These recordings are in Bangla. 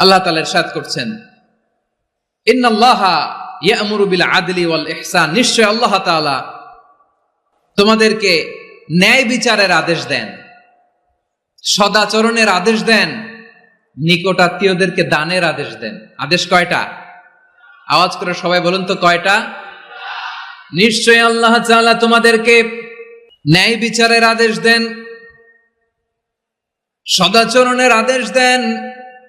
আল্লাহ তাআলা ইরশাদ করছেন, ইন্নাল্লাহা ইয়া'মুরু বিল আদলি ওয়াল ইহসান, নিশ্চয় আল্লাহ তাআলা তোমাদেরকে ন্যায় বিচারের আদেশ দেন, সদাচরণের আদেশ দেন, নিকট আত্মীয়দেরকে দানের আদেশ দেন। আদেশ কয়টা? আওয়াজ করে সবাই বলুন তো কয়টা? নিশ্চয় আল্লাহ তাআলা তোমাদেরকে ন্যায় বিচারের আদেশ দেন, সদাচরণের আদেশ দেন,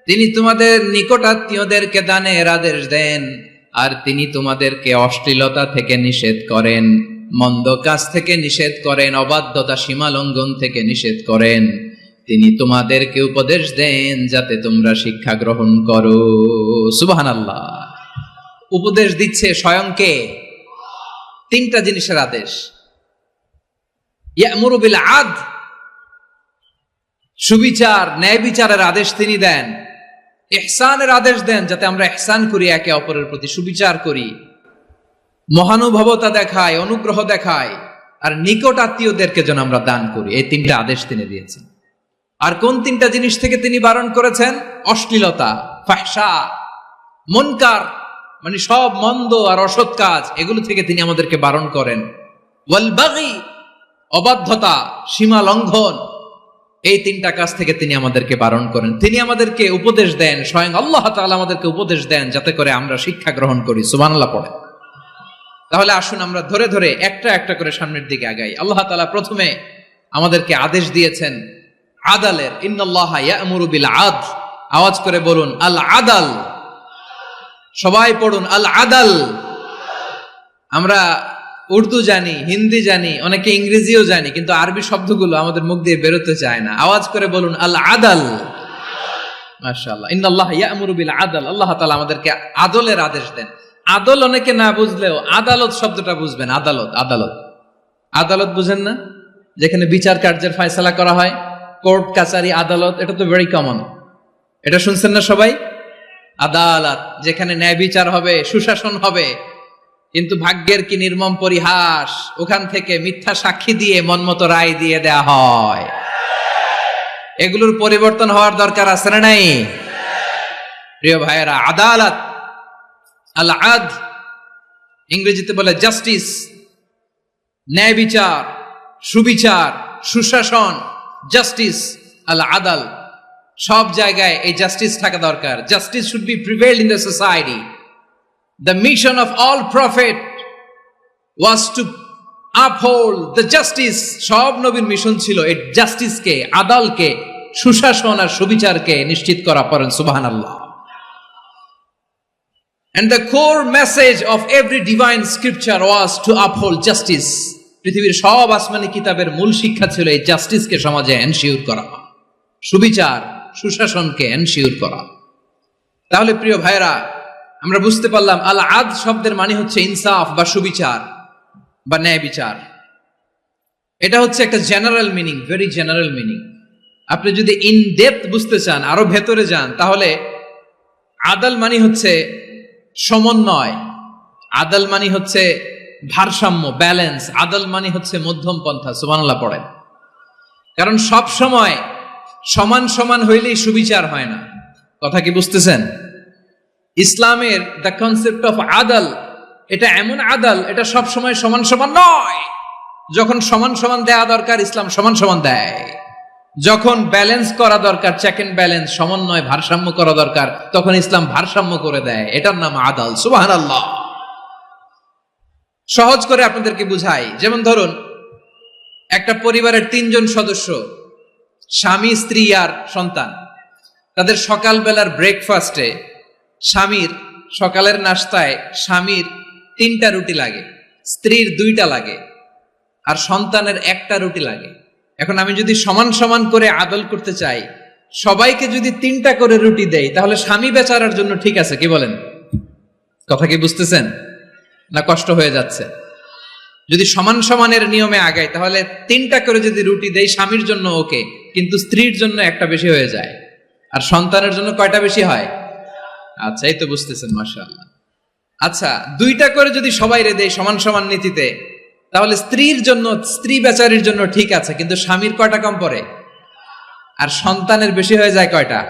তিনি তোমাদের নিকট আত্মীয়দেরকে দানের আদেশ দেন, আর তিনি তোমাদেরকে অশ্লীলতা থেকে নিষেধ করেন, মন্দ কাজ থেকে নিষেধ করেন, অবাধ্যতা সীমা লঙ্ঘন থেকে নিষেধ করেন। তিনি তোমাদেরকে উপদেশ দেন যাতে তোমরা শিক্ষা গ্রহণ করো। সুবহানাল্লাহ। উপদেশ দিচ্ছে স্বয়ং কে? তিনটা জিনিসের আদেশ। ইয়া'মুরু বিল আদল, সুবিচার ন্যায় বিচারের আদেশ তিনি দেন। ইহসানের আদেশ দেন, যাতে আমরা ইহসান করি, একে অপরের প্রতি সুবিচার করি, মহানুভবতা দেখায়, অনুগ্রহ দেখায়, আর নিকট আত্মীয়দেরকে যেন আমরা দান করি। এই তিনটা আদেশ তিনি দিয়েছেন। আর কোন তিনটা জিনিস থেকে তিনি বারণ করেছেন? অশ্লীলতা, ফাহশা, মুনকার, মানে সব মন্দ আর অসৎ কাজ, এগুলো থেকে তিনি আমাদেরকে বারণ করেন। ওয়াল বাগি, অবাধ্যতা, সীমা লঙ্ঘন, এই তিনটা কাজ থেকে তিনি আমাদেরকে বারণ করেন। তিনি আমাদেরকে উপদেশ দেন, স্বয়ং আল্লাহ তাআলা আমাদেরকে উপদেশ দেন যাতে করে আমরা শিক্ষা গ্রহণ করি। সুবহানাল্লাহ পড়ে। তাহলে আসুন আমরা ধরে ধরে একটা একটা করে সামনের দিকে আগাই। আল্লাহ তাআলা প্রথমে আমাদেরকে আদেশ দিয়েছেন আদালের, ইন্নাল্লাহা ইয়া'মুরু বিল আদল। আওয়াজ করে বলুন আল আদাল। সবাই পড়ুন আল আদাল। আমরা উর্দু জানি, হিন্দি জানি, অনেকে ইংরেজিও জানি, কিন্তু আরবি শব্দগুলো আমাদের মুখ দিয়ে বেরোতে চায় না। আওয়াজ করে বলুন আল আদাল। মাশাআল্লাহ। ইন্নাল্লাহা ইয়া'মুরু বিল আদল। আল্লাহ তাআলা আমাদেরকে আদলের আদেশ দেন। আদল অনেকে না বুঝলেও আদালত শব্দটা বুঝবেন। আদালত, আদালত, আদালত বুঝেন না? যেখানে বিচার কার্যের ফয়সালা করা হয়, কোর্ট কাচারি আদালত, এটা তো ভেরি কমন। এটা শুনছেন না সবাই? আদালত, যেখানে ন্যায় বিচার হবে, সুশাসন হবে। কিন্তু ভাগ্যের কি নির্মম পরিহাস, ওখান থেকে মিথ্যা সাক্ষী দিয়ে মনমতো রায় দিয়ে দেয়া হয়। এগুলোর পরিবর্তন হওয়ার দরকার আছে না নাই? প্রিয় ভাইয়েরা, আদালত, আল আদল, ইংরেজিতে বলে জাস্টিস, ন্যায় বিচার, সুবিচার, সুশাসন, জাস্টিস, আল আদল, সব জায়গায় এই জাস্টিস থাকা দরকার। Justice should be prevailed in the society. The mission of all prophet was to uphold the justice. সব নবীর মিশন ছিল এই জাস্টিসকে, আদালকে, সুশাসন আর সুবিচারকে নিশ্চিত করা। পড়েন সুবহানাল্লাহ। And the core message of every divine scripture was to uphold justice. পৃথিবীর সব আসমানি কিতাবের মূল শিক্ষা ছিল এই জাস্টিসকে সমাজে এনশিওর করা, সুবিচার, সুশাসনকে এনশিওর করা। তাহলে প্রিয় ভাইরা, আমরা বুঝতে পারলাম আল আদল শব্দের মানে হচ্ছে ইনসাফ বা সুবিচার বা ন্যায় বিচার। এটা হচ্ছে একটা general meaning, very general meaning. আপনি যদি ইন ডেপথ বুঝতে চান, আরো ভেতরে যান, তাহলে আদল মানে হচ্ছে সমন্বয়, আদল মানে হচ্ছে ভারসাম্য, ব্যালেন্স। আদল মানে হচ্ছে মধ্যম পন্থা। সুবহানাল্লাহ পড়েন। কারণ সব সময় সমান সমান হইলেই সুবিচার হয় না। কথা কি বুঝতেছেন? ইসলামের দ্য কনসেপ্ট অফ আদল, এটা এমন আদল, এটা সব সময় সমান সমান নয়। যখন সমান সমান দেয়া দরকার, ইসলাম সমান সমান দেয়। যখন ব্যালেন্স করা দরকার, চেক এন্ড ব্যালেন্স, সমন্বয়, ভারসাম্য করা দরকার, তখন ইসলাম ভারসাম্য করে দেয়। এটার নাম আদল। সুবহানাল্লাহ। সহজ করে আপনাদেরকে বুঝাই। যেমন ধরুন, একটা পরিবারের 3 জন সদস্য, স্বামী, স্ত্রী আর সন্তান। তাদের সকালবেলার ব্রেকফাস্টে, স্বামীর সকালের নাস্তায় স্বামীর 3টা রুটি লাগে, স্ত্রীর 2টা লাগে, আর সন্তানের 1টা রুটি লাগে। এখন আমি যদি সমান সমান করে আদল করতে চাই, সবাইকে যদি 3টা করে রুটি দেই, তাহলে স্বামী বেচারার জন্য ঠিক আছে? কি বলেন? কথা কি বুঝতেছেন না কষ্ট হয়ে যাচ্ছে? যদি সমান সমানের নিয়মে আগাই, তাহলে 3টা করে যদি রুটি দেই, স্বামীর জন্য ওকে, কিন্তু স্ত্রীর জন্য 1টা বেশি হয়ে যায়। আর সন্তানের জন্য কয়টা বেশি হয়? আচ্ছা, এই তো বুঝতেছেন, মাশাআল্লাহ। আচ্ছা, 2টা করে যদি সবাই দেই সমান সমান নীতিতে, তাহলে স্ত্রীর জন্য, স্ত্রী বেচারির জন্য ঠিক আছে, কিন্তু স্বামীর কয়টা কম পড়ে? আর সন্তানের বেশি হয়ে যায় কয়টা?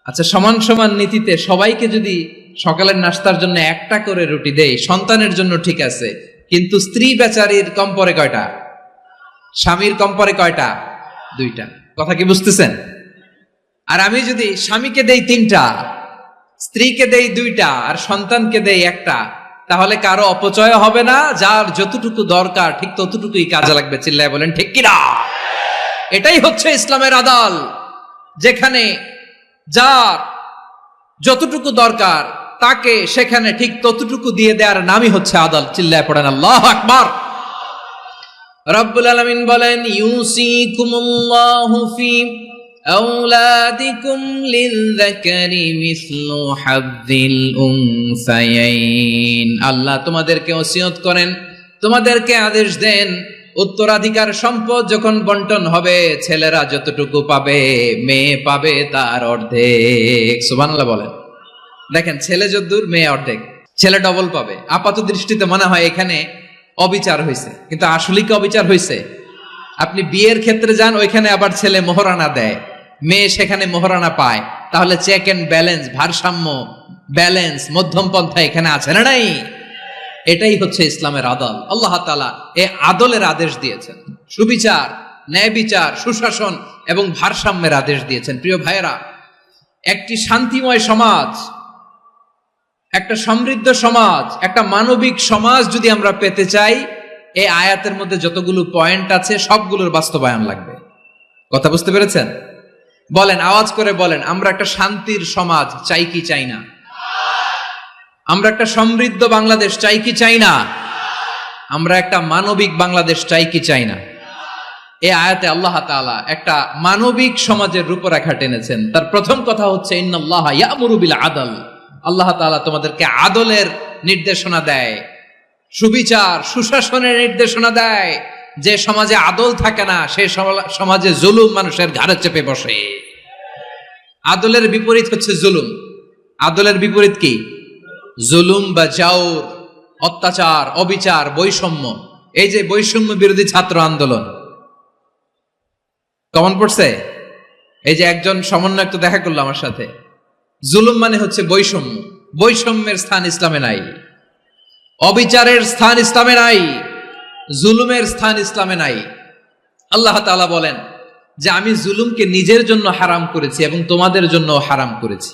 আচ্ছা, সমান সমান নীতিতে সবাইকে যদি সকালের নাস্তার জন্য একটা করে রুটি দেই, সন্তানের জন্য ঠিক আছে, কিন্তু স্ত্রী বেচারির কম পরে কয়টা, স্বামীর কম পরে কয়টা? দুইটা। কথা কি বুঝতেছেন? আর আমি যদি স্বামীকে দেই তিনটা, স্ত্রীকে দেই দুইটা, আর সন্তানকে দেই একটা, তাহলে কারো অপচয় হবে না। যার যতটুকু দরকার ঠিক ততটুকুই কাজে লাগবে। চিল্লায় বলেন ঠিক কিনা? এটাই হচ্ছে ইসলামের আদল, যেখানে যার যতটুকু দরকার তাকে সেখানে ঠিক ততটুকু দিয়ে দেওয়ার নামই হচ্ছে আদল। চিল্লায় পড়েন আল্লাহু আকবার। রব্বুল আলামিন বলেন, ইউসিকুমুল্লাহু ফি আওলাদিকুম লিযযাকারি মিসলু হাযযিল উনসায়াইন। আল্লাহ তোমাদেরকে ওসিয়ত করেন, তোমাদেরকে আদেশ দেন, উত্তরাধিকার সম্পদ যখন বন্টন হবে, ছেলেরা যতটুকু পাবে, মেয়ে পাবে তার অর্ধেক। সুবহানাল্লাহ বলেন। দেখেন, ছেলে যদ্দূর মেয়ে অর্ধেক, ছেলে ডবল পাবে। আপাত দৃষ্টিতে মনে হয় এখানে অবিচার হয়েছে, কিন্তু আসলে কি অবিচার হয়েছে? আপনি বিয়ের ক্ষেত্রে যান, ওইখানে আবার ছেলে মোহরানা দেয়, মেয়ে সেখানে মোহরানা পায়। তাহলে চেক এন্ড ব্যালেন্স, ভারসাম্য, ব্যালেন্স, মধ্যম পন্থা এখানে আছে না নাই? এটাই হচ্ছে ইসলামের আদল। আল্লাহ তাআলা এই আদলের আদেশ দিয়েছেন, সুবিচার, ন্যায় বিচার, সুশাসন এবং ভারসাম্যের আদেশ দিয়েছেন। প্রিয় ভাইয়েরা, একটি শান্তিময় সমাজ, একটা সমৃদ্ধ সমাজ, একটা মানবিক সমাজ যদি আমরা পেতে চাই, এই আয়াতের মধ্যে যতগুলো পয়েন্ট আছে সবগুলোর বাস্তবায়ন লাগবে। কথা বুঝতে পেরেছেন? বলেন, আওয়াজ করে বলেন, আমরা একটা শান্তির সমাজ চাই কি চাই না? আমরা একটা সমৃদ্ধ বাংলাদেশ চাই কি চাই না? আমরা একটা মানবিক বাংলাদেশ চাই কি চাই না? এই আয়াতে আল্লাহ তাআলা একটা মানবিক সমাজের রূপরেখা টেনেছেন। তার প্রথম কথা হচ্ছে, ইন্নাল্লাহা ইয়ামুরু বিল আদল। আল্লাহ তাআলা তোমাদেরকে আদলের নির্দেশনা দেয়, সুবিচার, সুশাসনের নির্দেশনা দেয়। যে সমাজে আদল থাকে না, সেই সমাজে জুলুম মানুষের ঘাড়ে চেপে বসে। আদলের বিপরীত হচ্ছে জুলুম। আদলের বিপরীত কি? জুলুম বা জাওর, অত্যাচার, অবিচার, বৈষম্য। এই যে বৈষম্য বিরোধী ছাত্র আন্দোলন কমন পড়ছে? এই যে একজন সমন্বয়ক তো দেখা করলো আমার সাথে। জুলুম মানে হচ্ছে বৈষম্য। বৈষম্যের স্থান ইসলামে নাই, অবিচারের স্থান ইসলামে নাই, জুলুমের স্থান ইসলামে নাই। আল্লাহ তাআলা বলেন যে আমি জুলুমকে নিজের জন্য হারাম করেছি এবং তোমাদের জন্য হারাম করেছি।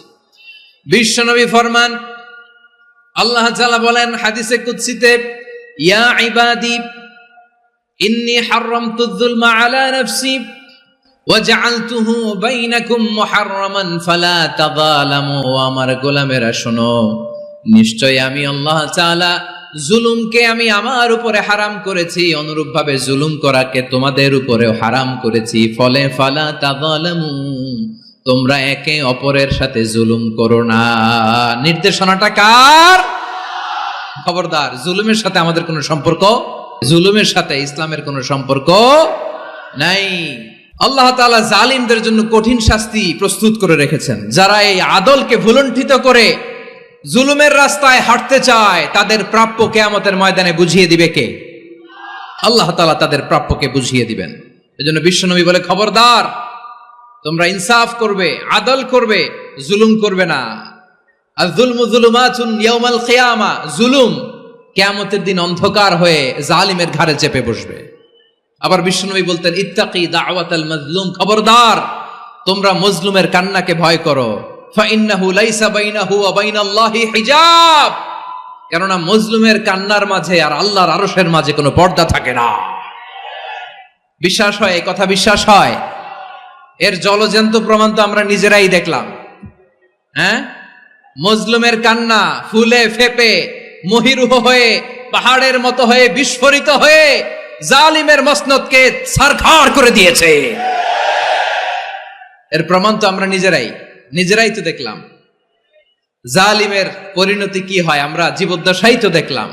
বিশ্বনবী ফরমান, আল্লাহ তাআলা বলেন হাদিসে কুদসিতে, ইয়া ইবাদি ইন্নী হারামতুয যুলমা আলা নাফসি ওয়া জাআলতুহু বাইনাকুম মুহাররামান ফালা তাযালামু। আমার গোলামেরা শোনো, নিশ্চয় আমি আল্লাহ তাআলা জুলুমকে আমি আমার উপরে হারাম করেছি, অনুরূপ ভাবে জুলুম করাকে তোমাদের উপরেও হারাম করেছি। ফলে ফালা তাযালামু, তোমরা একে অপরের সাথে জুলুম করো না। নির্দেশনাটা কার? খবরদার, জুলুমের সাথে আমাদের কোনো সম্পর্ক, জুলুমের সাথে ইসলামের কোনো সম্পর্ক নাই। আল্লাহ তাআলা জালিমদের জন্য কঠিন শাস্তি প্রস্তুত করে রেখেছেন। যারা এই আদলকে ভুলুণ্ঠিত করে জুলুমের রাস্তায় হাঁটতে চায়, তাদের প্রাপ্য কিয়ামতের ময়দানে বুঝিয়ে দিবে কে? আল্লাহ তাআলা তাদের প্রাপ্যকে বুঝিয়ে দিবেন। এজন্য বিশ্বনবী বলে, খবরদার, তোমরা ইনসাফ করবে, আদল করবে, জুলুম করবে না। আয-যুলমু যুলুমাতুন ইয়াউমাল কিয়ামা, জুলুম কিয়ামতের দিন অন্ধকার হয়ে জালিমের ঘাড়ে চেপে বসবে। আবার বিশ্বনবী বলতেন, ইত্তাকি দাওয়াতাল মাজলুম, খবরদার, তোমরা মজলুমের কান্নাকে ভয় করো। ফাইন্নাহু লাইসা বাইনাহু ওয়া বাইনাল্লাহি হিজাব, কেননা মজলুমের কান্নার মাঝে আর আল্লাহর আরশের মাঝে কোনো পর্দা থাকে না। বিশ্বাস হয়? এই কথা বিশ্বাস হয়? এর জলজ্যান্ত প্রমাণ তো আমরা নিজেরাই দেখলাম। হ্যাঁ, মজলুমের কান্না ফুলে ফেপে মহিরুহ হয়ে, পাহাড়ের মতো হয়ে, বিস্ফোরিত হয়ে জালিমের মসনদকে ছারখার করে দিয়েছে। এর প্রমাণ তো আমরা নিজেরাই তো দেখলাম। জালিমের পরিণতি কি হয় আমরা জীবদ্দশাই তো দেখলাম।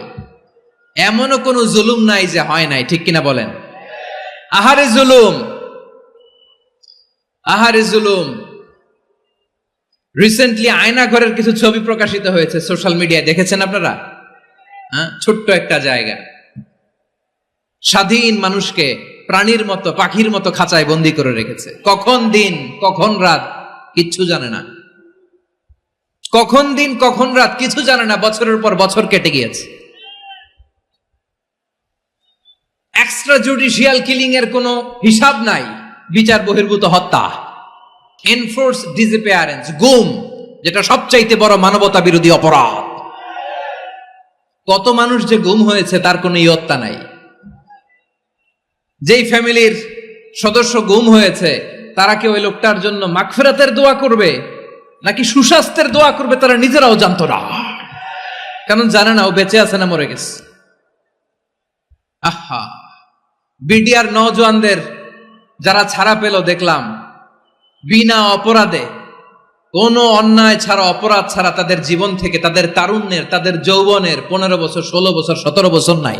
এমনও কোনো জুলুম নাই যে হয় নাই, ঠিক কিনা বলেন? আহারে জুলুম, আহারে জুলুম। রিসেন্টলি আয়নাঘরের কিছু ছবি প্রকাশিত হয়েছে সোশ্যাল মিডিয়ায়, দেখেছেন আপনারা? হ্যাঁ, ছোট্ট একটা জায়গা, স্বাধীন মানুষকে প্রাণীর মতো, পাখির মতো খাঁচায় বন্দি করে রেখেছে। কখন দিন কখন রাত কিচ্ছু জানে না। কখন দিন কখন রাত কিছু জানে না, বছরের পর বছর কেটে গিয়েছে। এক্সট্রা জুডিশিয়াল কিলিং এর কোনো হিসাব নাই, বিচার বহির্ভূত হত্যা, এনফোর্স ডিসঅ্যাপিয়ারেন্স, গুম, যেটা সবচাইতে বড় মানবতা বিরোধী অপরাধ। কত মানুষ যে গুম হয়েছে তার কোনো ইয়ত্তা নাই। যেই ফ্যামিলির সদস্য গুম হয়েছে তারা কি ওই লোকটার জন্য মাগফিরাতের দোয়া করবে নাকি সুস্বাস্থ্যের দোয়া করবে তারা নিজেরাও জানতো না, কারণ জানে না ও বেঁচে আছে না মরে গেছে। আহা, বিডিআর নওজোয়ানদের যারা ছাড়া পেল দেখলাম, বিনা অপরাধে, কোনো অন্যায় ছাড়া, অপরাধ ছাড়া তাদের জীবন থেকে, তাদের তারুণ্যের, তাদের যৌবনের 15 বছর, 16 বছর, 17 বছর নাই,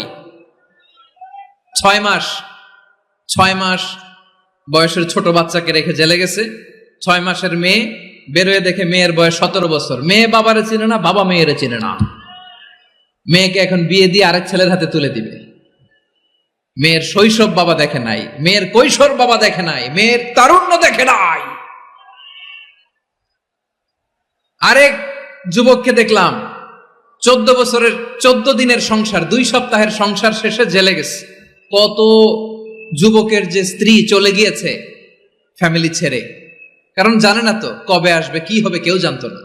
6 মাস বয়সের ছোট বাচ্চাকে রেখে জেলে গেছে। 6 মাসের মেয়ে বেরোয় দেখে মেয়ের বয়স 17 বছর। মেয়ে বাবারে চিনে না, বাবা মেয়েরে চিনে না। মেয়েকে এখন বিয়ে দিয়ে আরেক ছেলের হাতে তুলে দিবে। মেয়ের শৈশব বাবা দেখে নাই, মেয়ের কৈশোর বাবা দেখে নাই, মেয়ের তারুণ্য দেখে নাই। আরেক যুবককে দেখলাম 14 বছরের 14 দিনের সংসার, 2 সপ্তাহের সংসার শেষে জেলে গেছে। কত যুবকের যে স্ত্রী চলে গিয়েছে ফ্যামিলি ছেড়ে, কারণ জানে না তো কবে আসবে, কি হবে, কেউ জানতো না।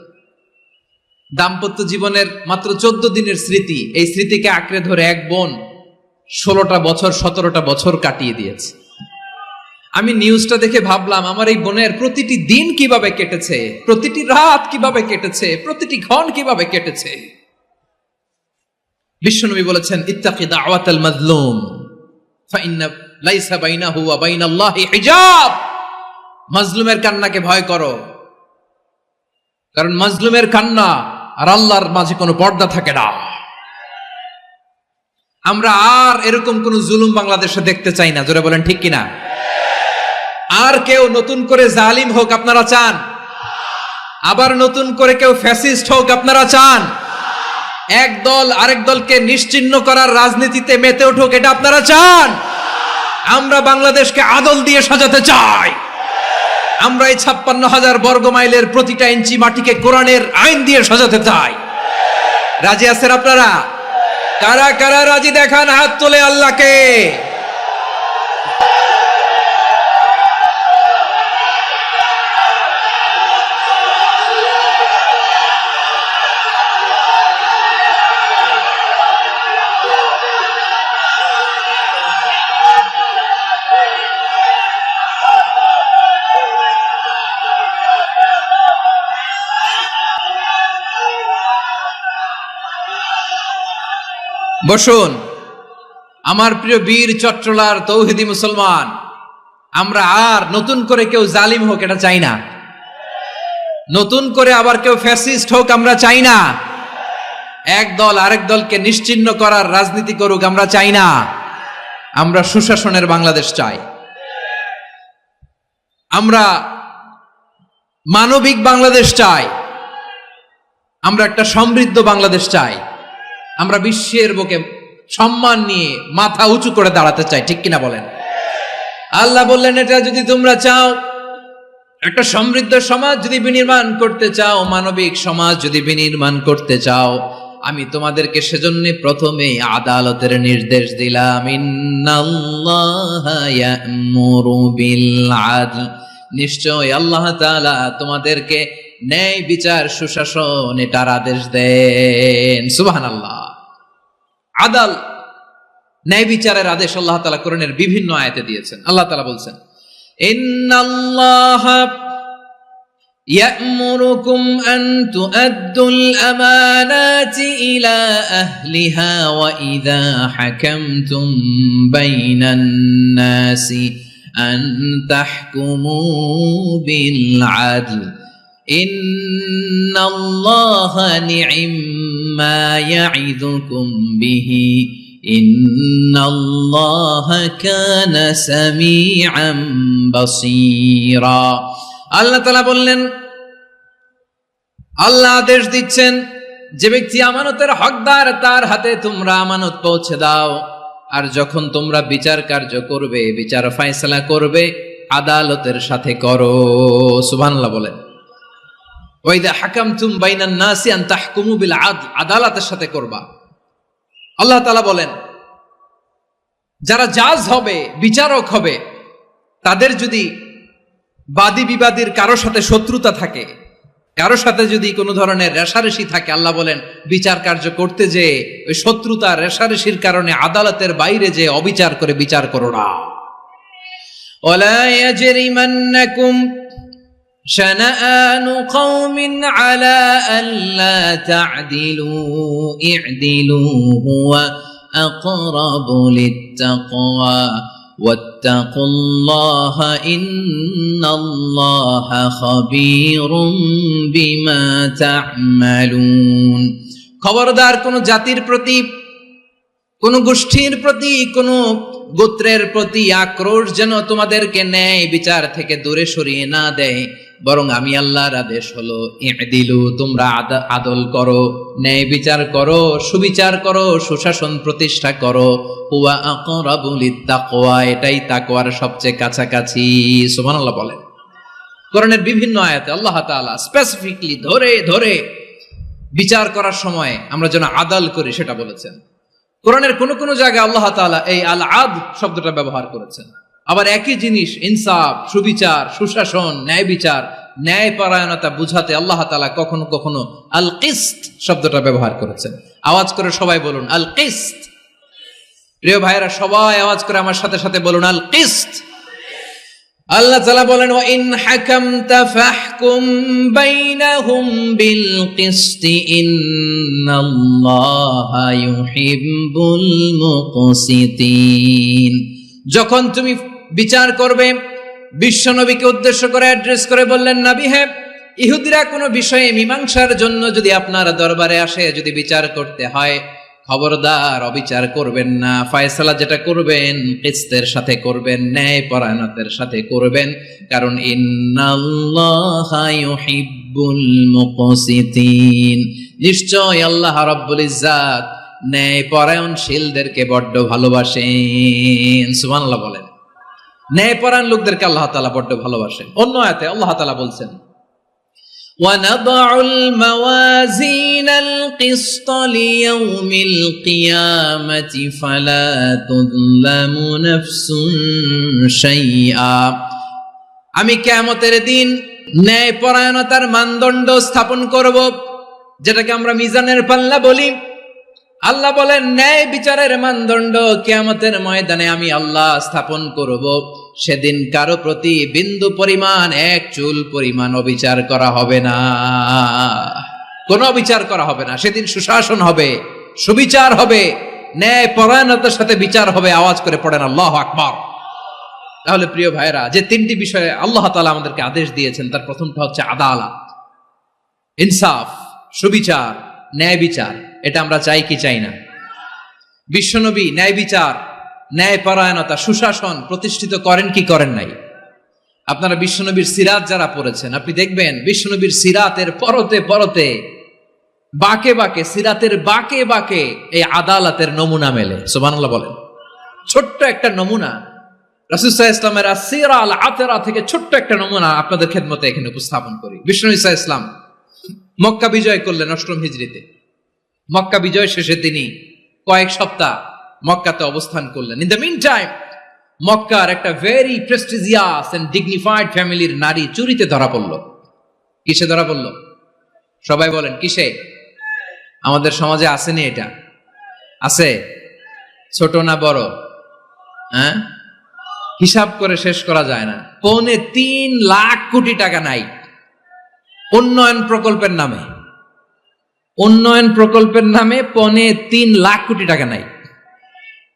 দাম্পত্য জীবনের মাত্র 14 দিনের স্মৃতি, এই স্মৃতিকে আঁকড়ে ধরে এক বোন 16টা বছর, 17টা বছর কাটিয়ে দিয়েছে। আমি নিউজটা দেখে ভাবলাম, আমার এই বোনের প্রতিটি দিন কিভাবে কেটেছে, প্রতিটি রাত কিভাবে কেটেছে, প্রতিটি ক্ষণ কিভাবে কেটেছে। বিশ্বনবী বলেছেন, ইত্তাকি দাওয়াতাল মাজলুম ফাইন্না লাইসা বাইনাহু ওয়া বাইনাল্লাহি হিজাব। মাজলুমের কান্নাকে ভয় করো, কারণ মাজলুমের কান্না আর আল্লাহর মাঝে কোনো পর্দা থাকে না। আমরা আর এরকম কোন জুলুম বাংলাদেশে দেখতে চাই না, জোরে বলেন ঠিক কিনা? আর কেউ নতুন করে জালিম হোক আপনারা চান? আবার নতুন করে কেউ ফ্যাসিস্ট হোক আপনারা চান? এক দল আরেক দলকে নিশ্চিহ্ন করার রাজনীতিতে মেতে উঠুক, এটা আপনারা চান? আমরা বাংলাদেশকে আদল দিয়ে সাজাতে চাই। আমরা এই 56,000 বর্গ মাইলের প্রতিটা ইঞ্চি মাটিকে কোরআনের আইন দিয়ে সাজাতে চাই। রাজি আছেন আপনারা? কারা কারা রাজি দেখান হাত তুলে আল্লাহকে। বসুন, আমার প্রিয় বীর চট্টলার তৌহিদি মুসলমান, আমরা আর নতুন করে কেউ জালিম হোক এটা চাই না, নতুন করে আবার কেউ ফ্যাসিস্ট হোক আমরা চাই না, এক দল আরেক দলকে নিশ্চিহ্ন করার রাজনীতি করুক আমরা চাই না। আমরা সুশাসনের বাংলাদেশ চাই, আমরা মানবিক বাংলাদেশ চাই, আমরা একটা সমৃদ্ধ বাংলাদেশ চাই, আমরা বিশ্বের বুকে সম্মান নিয়ে মাথা উঁচু করে দাঁড়াতে চাই, ঠিক কিনা বলেন? আল্লাহ বললেন, এটা যদি তোমরা চাও, একটা সমৃদ্ধ সমাজ যদি বিনির্মাণ করতে চাও, মানবিক সমাজ যদি বিনির্মাণ করতে চাও, আমি তোমাদেরকে সেজন্য প্রথমে আদালতের নির্দেশ দিলাম। ইন্নাল্লাহা ইয়া'মুরু বিল আদল, নিশ্চয় আল্লাহ তাআলা তোমাদেরকে ন্যায় বিচার, সুশাসন এটার আদেশ দেন। সুবহানাল্লাহ। আদাল, ন্যায় বিচারের আদেশ আল্লাহ তাআলা কোরআনের বিভিন্ন আয়াতে দিয়েছেন। আল্লাহ তাআলা বলছেন, ইন্নাল্লাহা ইয়া'মুরুকুম আন তুআদ্দুল আমানাতি ইলা আহলিহা ওয়া ইযা হাকামতুম বাইনান নাসি আন তাহকুমু বিল আদল ইন্নাল্লাহা নি'ম্মা ইয়া'iযুকুম বিহি ইন্নাল্লাহা কানা সামিআন বাসীরা। আল্লাহ তাআলা বললেন, আল্লাহ আদেশ দিচ্ছেন, যে ব্যক্তি আমানতের হকদার তার হাতে তোমরা আমানত পৌঁছে দাও, আর যখন তোমরা বিচার কার্য করবে, বিচার ফয়সালা করবে, আদালতের সাথে করো। সুবহানাল্লাহ বলেন। ওয়া ইযা হাকামতুম বাইনান নাসি আন তাহকুমু বিল আদল, আদালতের সাথে করবা। আল্লাহ তাআলা বলেন যারা জাজ হবে, বিচারক হবে, তাদের যদি বাদী বিবাদীর কারো সাথে শত্রুতা থাকে, কারো সাথে যদি কোনো ধরনের রেষারেষি থাকে, আল্লাহ বলেন বিচার কার্য করতে যে ওই শত্রুতা রেষারেষির কারণে আদালতের বাইরে যে অবিচার করে বিচার করো না। ওয়ালা ইয়াজরিমান্নাকুম শানাআনু কওমিন আলা আল্লা তা'দিলু ই'দিলু হুয়া আকরাবু লিত্তাকওয়া ওয়াত্তাকুল্লাহা ইন্নাল্লাহা খাবীরুম বিমা তা'মালুন। খবরদার কোন জাতির প্রতি, কোন গোষ্ঠীর প্রতি, কোন গোত্রের প্রতি আক্রোশ যেন তোমাদেরকে ন্যায় বিচার থেকে দূরে সরিয়ে না দেয়, বরং আমি আল্লাহর আদেশ হলো ই'দিলু, তোমরা আদল করো, ন্যায় বিচার করো, সুবিচার করো, সুশাসন প্রতিষ্ঠা করো। হুয়া আকরাবু লিত্তাকওয়া, এটাই তাকওয়ার সবচেয়ে কাছাকাছি। সুবহানাল্লাহ বলেন। কোরআনের বিভিন্ন আয়াতে আল্লাহ তাআলা স্পেসিফিকলি ধরে ধরে বিচার করার সময় আমরা যেন আদল করি সেটা বলেছেন। কোরআনের কোন কোন জায়গায় আল্লাহ তাআলা এই আল আদল শব্দটা ব্যবহার করেছেন। আবার একই জিনিস ইনসাফ, সুবিচার, সুশাসন, ন্যায় বিচার, ন্যায় পরায়ণতা বুঝাতে আল্লাহ তাআলা কখনো কখনো আল কিসত শব্দটা ব্যবহার করেছেন। আওয়াজ করে সবাই বলুন আল কিসত। প্রিয় ভাইরা, সবাই আওয়াজ করে আমার সাথে সাথে বলুন আল কিসত। আল্লাহ তাআলা বলেন ওয়া ইন হাকামতা ফাহকুম বাইনাহুম বিল কিসতি ইন্নাল্লাহা ইউহিব্বুল মুকসিতিন। যখন তুমি বিচার করবে, বিশ্বনবীকে উদ্দেশ্য করে অ্যাড্রেস করে বললেন, নবী হে, ইহুদিরা কোনো বিষয়ে মীমাংসার জন্য যদি আপনার দরবারে আসে, যদি বিচার করতে হয়, খবরদার অবিচার করবেন না। ফয়সালা যেটা করবেন কিসতের সাথে করবেন, ন্যায় পরায়ণতার সাথে করবেন, কারণ ইন্নাল্লাহা ইউহিব্বুল মুকসিতিন, নিশ্চয় আল্লাহ রাব্বুল ইজ্জাত ন্যায় পরায়ণশীলদেরকে বড্ড ভালোবাসেন। সুবহানাল্লাহ বলেন। ন্যায় পরায়ণ লোকদেরকে আল্লাহ তাআলা বড্ড ভালোবাসেন। অন্য আয়াতে আল্লাহ তাআলা বলছেন وَنَضَعُ الْمَوَازِينَ الْقِسْطَ لِيَوْمِ الْقِيَامَةِ فَلَا تُظْلَمُ نَفْسٌ شَيْئًا। আমি কিয়ামতের দিন ন্যায় পরায়ণতার মানদণ্ড স্থাপন করব, যেটাকে আমরা মিজানের পাল্লা বলি। আল্লাহ বলেন ন্যায় বিচারের মানদণ্ড কিয়ামতের ময়দানে আমি আল্লাহ স্থাপন করব। সেদিন কারো প্রতি বিন্দু পরিমাণ, এক চুল পরিমাণ অবিচার করা হবে না, কোনো অবিচার করা হবে না। সেদিন সুশাসন হবে, সুবিচার হবে, ন্যায় পরায়ণতার সাথে বিচার হবে। আওয়াজ করে পড়েন আল্লাহু আকবার। তাহলে প্রিয় ভাইরা, যে তিনটি বিষয়ে আল্লাহ তাআলা আমাদেরকে আদেশ দিয়েছেন, তার প্রথমটা হচ্ছে আদালত, ইনসাফ, সুবিচার, ন্যায় বিচার। এটা আমরা চাই কি চাই না? বিশ্বনবী ন্যায় বিচার, ন্যায় পরায়ণতা, সুশাসন প্রতিষ্ঠিত করেন কি করেন নাই? আপনারা বিশ্বনবীর সিরাত যারা পড়েছেন, আপনি দেখবেন বিশ্বনবীর সিরাতের পরতে পরতে, বাঁকে বাঁকে, সিরাতের বাঁকে বাঁকে এই আদালতের নমুনা মেলে। সুবহানাল্লাহ বলেন। ছোট্ট একটা নমুনা রাসূল সাল্লাল্লাহু আলাইহি ওয়াসাল্লামের আসসিরা আল আতরা থেকে ছোট্ট একটা নমুনা আপনাদের খেদমতে এখানে উপস্থাপন করি। বিশ্বনবী সাল্লাল্লাহু আলাইহি ওয়াসাল্লাম মক্কা বিজয় করলেন ৮ম হিজরিতে। মক্কা বিজয় শেষে তিনি কয়েক সপ্তাহ মক্কাতে অবস্থান করলেন। ইন দ্য মিন টাইম মক্কার একটা ভেরি প্রেস্টিজিয়াস এন্ড ডিগনিফাইড ফ্যামিলির নারী চুরিতে ধরা পড়ল। কিসে ধরা পড়ল? সবাই বলেন কিসে? আমাদের সমাজে আসেনি এটা? আছে? ছোট না বড়? হ্যাঁ, হিসাব করে শেষ করা যায় না। ৩.৫ লাখ কোটি টাকা নাই উন্নয়ন প্রকল্পের নামে। উন্নয়ন প্রকল্পের নামে ৩.৫ লাখ কোটি টাকা নাই।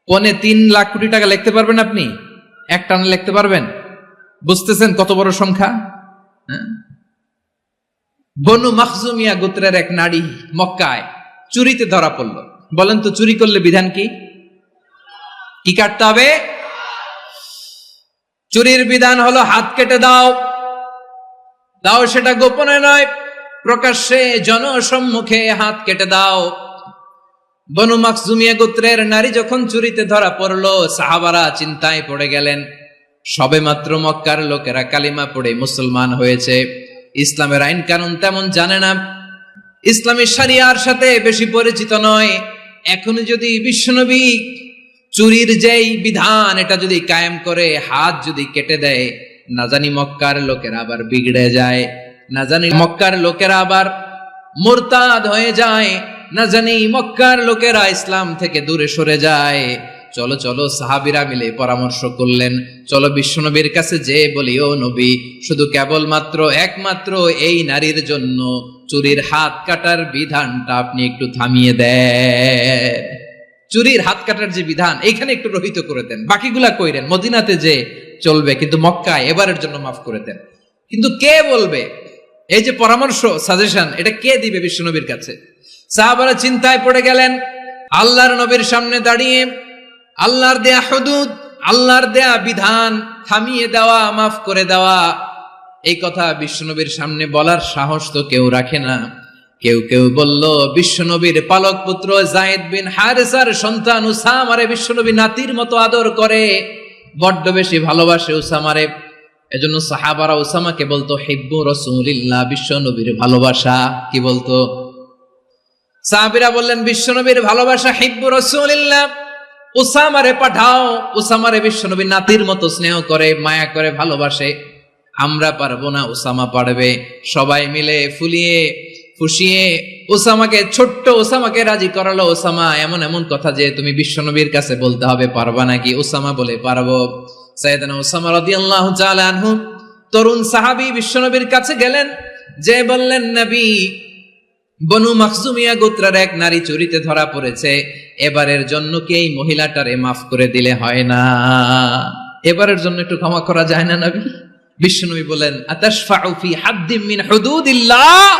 ৩.৫ লাখ কোটি টাকা লিখতে পারবেন আপনি? এক টানে লিখতে পারবেন? বুঝতেছেন কত বড় সংখ্যা? বনু মাখজুমিয়া গোত্রের এক নারী মক্কায় চুরিতে ধরা পড়ল। বলেন তো চুরি করলে বিধান কি? কি কাটতে হবে? চুরির বিধান হলো হাত কেটে দাও। দাও সেটা গোপনে নয়, প্রকাশ্যে জনসম্মুখে হাত কেটে দাও। বনু মাখজুমিয়া গোত্রের নারী যখন চুরিতে ধরা পড়ল, সাহাবারা চিন্তায় পড়ে গেলেন। সবেমাত্র মক্কার লোকেরা কালিমা পড়ে মুসলমান হয়েছে। ইসলামের আইন কানুন তেমন জানে না, ইসলামের শরিয়ার সাথে বেশি পরিচিত নয়। এখন যদি বিশ্বনবী চুরির যেই বিধান এটা যদি কায়েম করে হাত যদি কেটে দেয়, না জানি মক্কার লোকেরা আবার বিগড়ে যায়, না জানি মক্কার লোকেরা আবার মুরতাদ হয়ে যায়, না জানি মক্কার লোকেরা ইসলাম থেকে দূরে সরে যায়। চলো চলো, সাহাবীরা মিলে পরামর্শ করলেন, চলো বিশ্বনবীর কাছে যে বলি, ও নবী, শুধু কেবলমাত্র একমাত্র এই নারীর জন্য চুরির হাত কাটার বিধানটা আপনি একটু থামিয়ে দেন। চুরির হাত কাটার যে বিধান এখানে একটু রহিত করে দেন, বাকিগুলা কইরেন মদিনাতে যে চলবে, কিন্তু মক্কায় এবারের জন্য মাফ করে দেন। কিন্তু কে বলবে? এই যে পরামর্শ, সাজেশন, এটা কে দিবে বিশ্বনবীর কাছে? সাহাবারা চিন্তায় পড়ে গেলেন। আল্লাহর নবীর সামনে দাঁড়িয়ে আল্লাহর দেয়া হুদুদ, আল্লাহর দেয়া বিধান থামিয়ে দেওয়া, মাফ করে দেওয়া, এই কথা বিশ্বনবীর সামনে বলার সাহস তো কেউ রাখে না। কেউ কেউ বলল, বিশ্বনবীর পালক পুত্র যায়েদ বিন হারেসার সন্তান উসামারে বিশ্বনবী নাতির মতো আদর করে, বড্ড বেশি ভালোবাসে উসামারে। এজন্য সাহাবারা উসামাকে বলতো হিব্বু রাসূলিল্লাহ, বিশ্বনবীর ভালোবাসা। কি বলতো? সাহাবীরা বললেন, বিশ্বনবীর ভালোবাসা হিব্বু রাসূলিল্লাহ, উসামারে পাঠাও। উসামারে বিশ্বনবী নাতির মতো স্নেহ করে, মায়া করে, ভালোবাসে। আমরা পারবো না, উসামা পারবে। সবাই মিলে ফুলিয়ে ফুসিয়ে উসামাকে, ছোট্ট উসামাকে রাজি করালো। উসামা এমন এমন কথা যে তুমি বিশ্বনবীর কাছে বলতে হবে, পারবা নাকি? উসামা বলে, পারবো। সাইয়েদনা উসামা রাদিয়াল্লাহু তাআলা আনহু তরুণ সাহাবী বিশ্বনবীর কাছে গেলেন, যে বললেন, নবী, বনু মাখজুমিয়া গোত্রের এক নারী চুরিতে ধরা পড়েছে, এবারের জন্য কি এই মহিলাটারে মাফ করে দিলে হয় না? এবারের জন্য একটু ক্ষমা করা যায় না নবী? বিশ্বনবী বলেন, আতাশফাউ ফি হাদ্দিম মিন হুদুদিল্লাহ,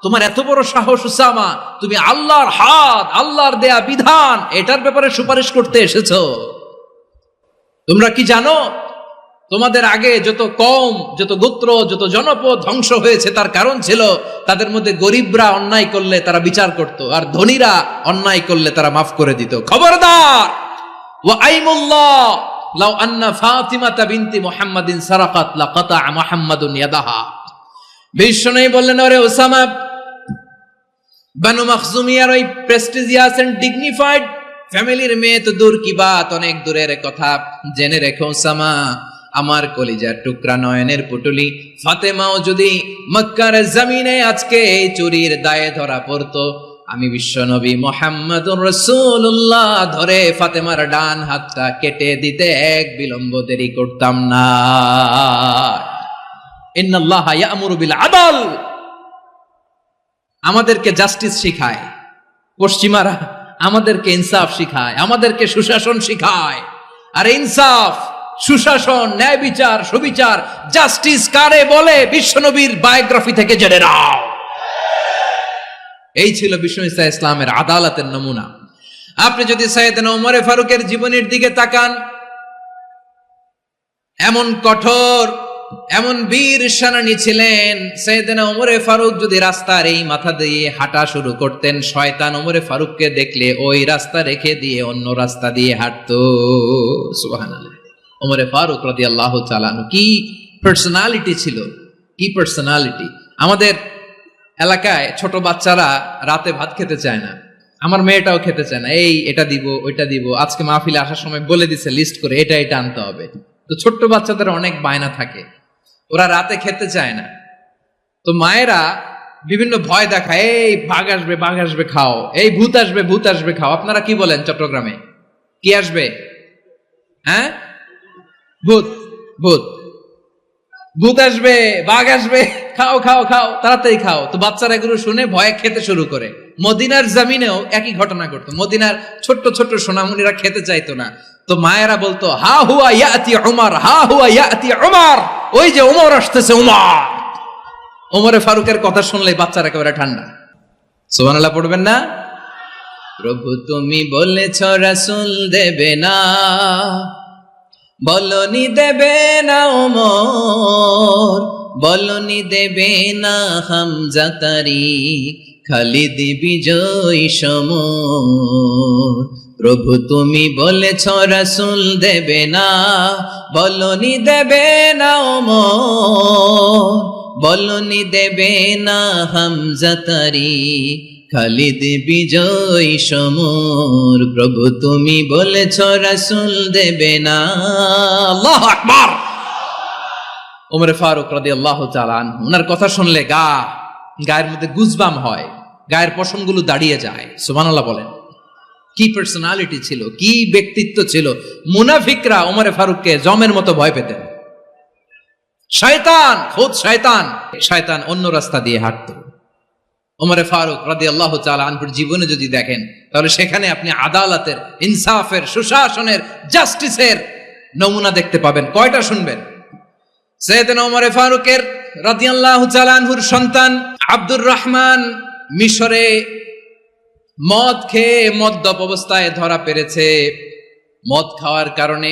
তোমার এত বড় সাহস উসামা, তুমি আল্লাহর হাত, আল্লাহর দেয়া বিধান, এটার ব্যাপারে সুপারিশ করতে এসেছো? তোমরা কি জানো তোমাদের আগে যত কওম, যত গোত্র, যত জনপদ ধ্বংস হয়েছে তার কারণ ছিল তাদের মধ্যে গরিবরা অন্যায় করলে তারা বিচার করত, আর ধনীরা অন্যায় করলে তারা মাফ করে দিত। খবরদার! ওয়া আইমুল্লাহ লাউ আন্না ফাতিমাতা বিনতি মুহাম্মাদিন সারাকাত লাকাতা মুহাম্মাদুন ইয়াদাহা। বিশ্বনবী বললেন, ওরে ওসামা, বানু মাখজুমিয়ার ওই প্রেস্টিজিয়াস এন্ড ডিগনিফাইড ফ্যামিলির মেয়ে তো দূর কি বাত, অনেক দূরের কথা। জেনে রেখো ওসামা, আমার কলিজার টুকরা, নয়নের পুটুলি ফাতেমাও যদি মক্কার জমিনে আজকে এই চুরির দায়ে ধরা পড়তো, আমি বিশ্বনবী মুহাম্মাদুর রাসূলুল্লাহ ধরে ফাতেমার ডান হাতটা কেটে দিতে এক বিলম্ব দেরি করতাম না। ইন্নাল্লাহা ইয়া'মুরু বিল আদল, আমাদেরকে জাস্টিস শিখায় পশ্চিমারা, আমাদেরকে ইনসাফ শিখায়, আমাদেরকে সুশাসন শিখায়। আর ইনসাফ, সুশাসন, ন্যায় বিচার, সুবিচার, জাস্টিস কারে বলে বিশ্বনবীর বায়োগ্রাফি থেকে জেনে নাও। এই ছিল বিশ্বনবী সাল্লাল্লাহু আলাইহি ইসলামের আদালতের নমুনা। আপনি যদি সাইয়েদনা ওমর ফারুকের জীবনের দিকে তাকান, এমন কঠোর, এমন বীর সেনানী ছিলেন। সাইয়েদনা ওমর ফারুক যদি রাস্তার এই মাথা দিয়ে হাঁটা শুরু করতেন, শয়তান ওমর ফারুককে দেখলে ওই রাস্তা রেখে দিয়ে অন্য রাস্তা দিয়ে হাঁটতো। সুবহানাল্লাহ। ওমর ফারুক রাদিয়াল্লাহু তাআলা আনহু কি পার্সোনালিটি ছিল, কি পার্সোনালিটি! আমাদের এলাকায় ছোট বাচ্চারা রাতে ভাত খেতে চায় না, আমার মেয়েটাও খেতে চায় না। এই এটা দিব, ওইটা দিব, আজকে মাহফিলে আসার সময় বলে দিছে লিস্ট করে, এটা এটা আনতে হবে। তো ছোট্ট বাচ্চাদের অনেক বায়না থাকে, ওরা রাতে খেতে চায় না। তো মায়েরা বিভিন্ন ভয় দেখায়, এই বাঘ আসবে, বাঘ আসবে খাও, এই ভূত আসবে, ভূত আসবে খাও। আপনারা কি বলেন চট্টগ্রামে? কি আসবে? হ্যাঁ, ভূত, ভূত, ভূত আসবে, বাঘ আসবে, খাও খাও খাও, তাড়াতাড়ি খাও। তো বাচ্চারা এগুলো শুনে ভয়ে খেতে শুরু করে। মদিনার জমিনেও একই ঘটনা ঘটতো। মদিনার ছোট্ট ছোট্ট সোনামণিরা খেতে চাইতো না, তো মায়েরা বলতো, হা হুয়া ইয়াতি উমর, হা হুয়া ইয়াতি উমর, ওই যে উমর আসতেছে, উমর। ওমরে ফারুকের কথা শুনলে বাচ্চারা একেবারে ঠান্ডা। সুবহানাল্লাহ পড়বেন না? প্রভু তুমি বলেছ রাসূল দেবে না, বলনি দেবে না ওমর, বলনি দেবে না হামজা তারিক, খালিদ বিজয় সমর। প্রভু তুমি বলেছ রাসূল দেবে না, বলনি দেবে না ওমর, বলনি দেবে না হামজা তারি, খালিদ বিজয় সমর, প্রভু তুমি বলেছ রাসূল দেবে না। আল্লাহু আকবার। ওমর ফারুক রাদিয়াল্লাহু তাআলা আনহু, ওনার কথা শুনলে গায়ের মধ্যে গুজবাম হয়, গায়ের পশমগুলো দাঁড়িয়ে যায়। সুবহানাল্লাহ বলেন। কি পার্সোনালিটি ছিল, কি ব্যক্তিত্ব ছিল। মুনাফিকরা ওমর ফারুককে জমের মতো ভয় পেতেন। শয়তান, খুদ শয়তান অন্য রাস্তা দিয়ে হাঁটতো। ওমর ফারুক রাদিয়াল্লাহু তাআলা আনহুর জীবনে যদি দেখেন, তাহলে সেখানে আপনি আদালতের, ইনসাফের, সুশাসনের, জাস্টিসের নমুনা দেখতে পাবেন। কয়টা শুনবেন? সাইয়েদনা ওমর ফারুকের রাদিয়াল্লাহু তাআলা আনহুর সন্তান আব্দুর রহমান মিশরে মদ খেয়ে মদ্যপ অবস্থায় ধরা পড়েছে। মদ খাওয়ার কারণে,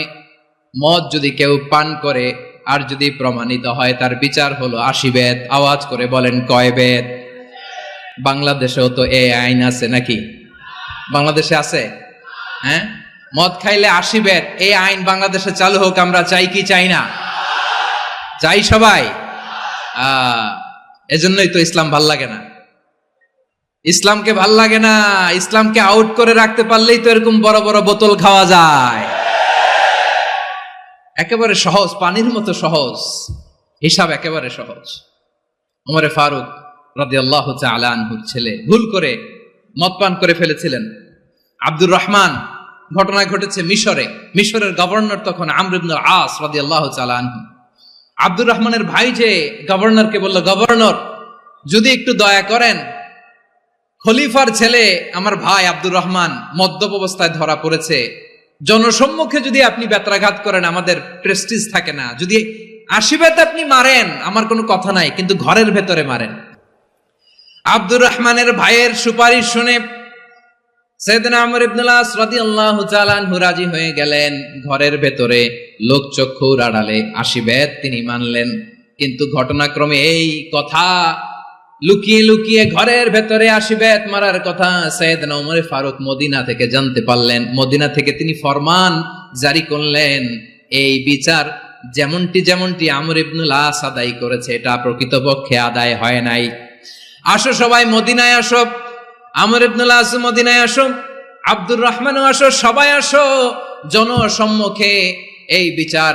মদ যদি কেউ পান করে আর যদি প্রমাণিত হয়, তার বিচার হলো 80 বেত। আওয়াজ করে বলেন কয় বেত? বাংলাদেশেও তো এই আইন আছে নাকি? বাংলাদেশে আছে? হ্যাঁ, মদ খাইলে 80 বেত, এই আইন বাংলাদেশে চালু হোক। আমরা চাই কি চাই না? চাই সবাই। এজন্যই তো ইসলাম ভাল লাগে না। ইসলামকে ভাল লাগে না। ইসলামকে আউট করে রাখতে পারলেই তো এরকম বড় বড় বোতল খাওয়া যায়। একেবারে সহজ, পানির মতো সহজ হিসাব, একেবারে সহজ। ওমর ফারুক রাদিয়াল্লাহু তাআলা আনহুর ছেলে ভুল করে মদ পান করে ফেলেছিলেন। আব্দুর রহমান, ঘটনা ঘটেছে মিশরে। মিশরের গভর্নর তখন আমর ইবনুল আস রাদিয়াল্লাহু তাআলা আনহু। আব্দুর রহমানের ভাই যে গভর্নরকে বলল, গভর্নর যদি একটু দয়া করেন, খলিফার ছেলে আমার ভাই আব্দুর রহমান মদ্যপ অবস্থায় ধরা পড়েছে, জনসম্মুখে যদি আপনি বেত্রাঘাত করেন আমাদের প্রেস্টিজ থাকে না, যদি 80 বেত আপনি মারেন আমার কোনো কথা নাই, কিন্তু ঘরের ভেতরে মারেন। আব্দুর রহমানের ভাইয়ের সুপারিশ শুনে সাইয়েদনা আমর ইবনুল আস রাদিয়াল্লাহু তাআলা আনহু রাজি হয়ে গেলেন। ঘরের ভেতরে লোকচক্ষুর আড়ালে 80 বেত তিনি মানলেন। কিন্তু ঘটনাক্রমে এই কথা লুকিয়ে লুকিয়ে ঘরের ভেতরে 80 বেত মারার কথা সাইয়েদনা ওমর ফারুক মদিনা থেকে জানতে পারলেন। মদিনা থেকে তিনি ফরমান জারি করলেন, এই বিচার যেমনটি আমর ইবনুল আস আদায় করেছে, এটা প্রকৃতপক্ষে আদায় হয় নাই। আসো সবাই মদিনায় আসো, আমর ইবনুল আস মদিনায় আসো, আব্দুর রহমানও আসো, সবাই আসো, জনসম্মুখে এই বিচার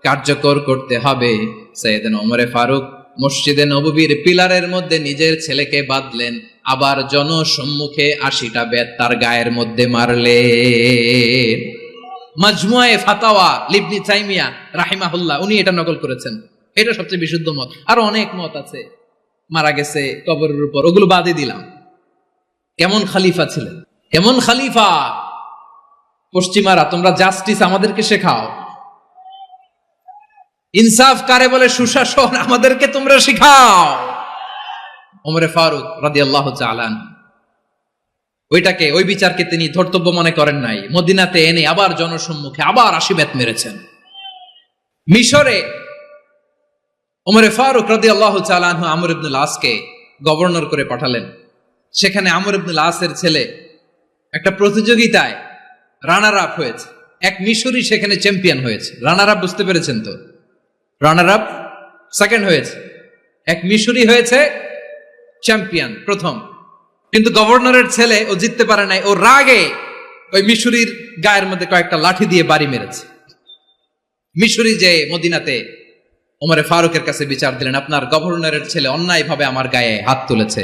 কার্যকর করতে হবে। সাইয়েদনা ওমর ফারুক মসজিদে নববীর পিলারের মধ্যে নিজের ছেলেকে বাঁধলেন, আবার জনসম্মুখে 80টা বেত তার গায়ের মধ্যে মারলেন। মাজমুয়ে ফাতাওয়া ইবনে তাইমিয়া রাহিমাহুল্লাহ উনি এটা নকল করেছেন। এটা সবচেয়ে বিশুদ্ধ মত। আরো অনেক মত আছে, মারা গেছে কবরের উপর, ওগুলো বাদই দিলাম। কেমন খলিফা ছিলেন, কেমন খলিফা! পশ্চিমারা তোমরা জাস্টিস আমাদেরকে শেখাও, ইনসাফ কারে বলে, সুশাসন আমাদেরকে তোমরা শিখাও। ওমর ফারুক রাদিয়াল্লাহু তাআলা ওই বিচারকে তিনি ধর্তব্য মনে করেন নাই। মদিনাতে এনে আবার জনসম্মুখে আবার 80 বেত মেরেছেন। মিশরে ওমর ফারুক রাদিয়াল্লাহু তাআলা আনহু আমর ইবনুল আসকে গভর্নর করে পাঠালেন। সেখানে আমর ইবনুল আসের ছেলে একটা প্রতিযোগিতায় রানার আপ হয়েছে। এক মিশরি সেখানে চ্যাম্পিয়ন হয়েছে। রানার আপ বুঝতে পেরেছেন তো? রানার আপ সেকেন্ড হয়েছে, এক মিশরি হয়েছে চ্যাম্পিয়ন প্রথম। কিন্তু গভর্নরের ছেলে ও জিততে পারে নাই। ও রাগে ওই মিশরির গায়ের মধ্যে কয়েকটা লাঠি দিয়ে বাড়ি মেরেছে। মিশরি যে মদিনাতে ওমর ফারুকের কাছে বিচার দিলেন, আপনার গভর্নরের ছেলে অন্যায়ভাবে আমার গায়ে হাত তুলেছে।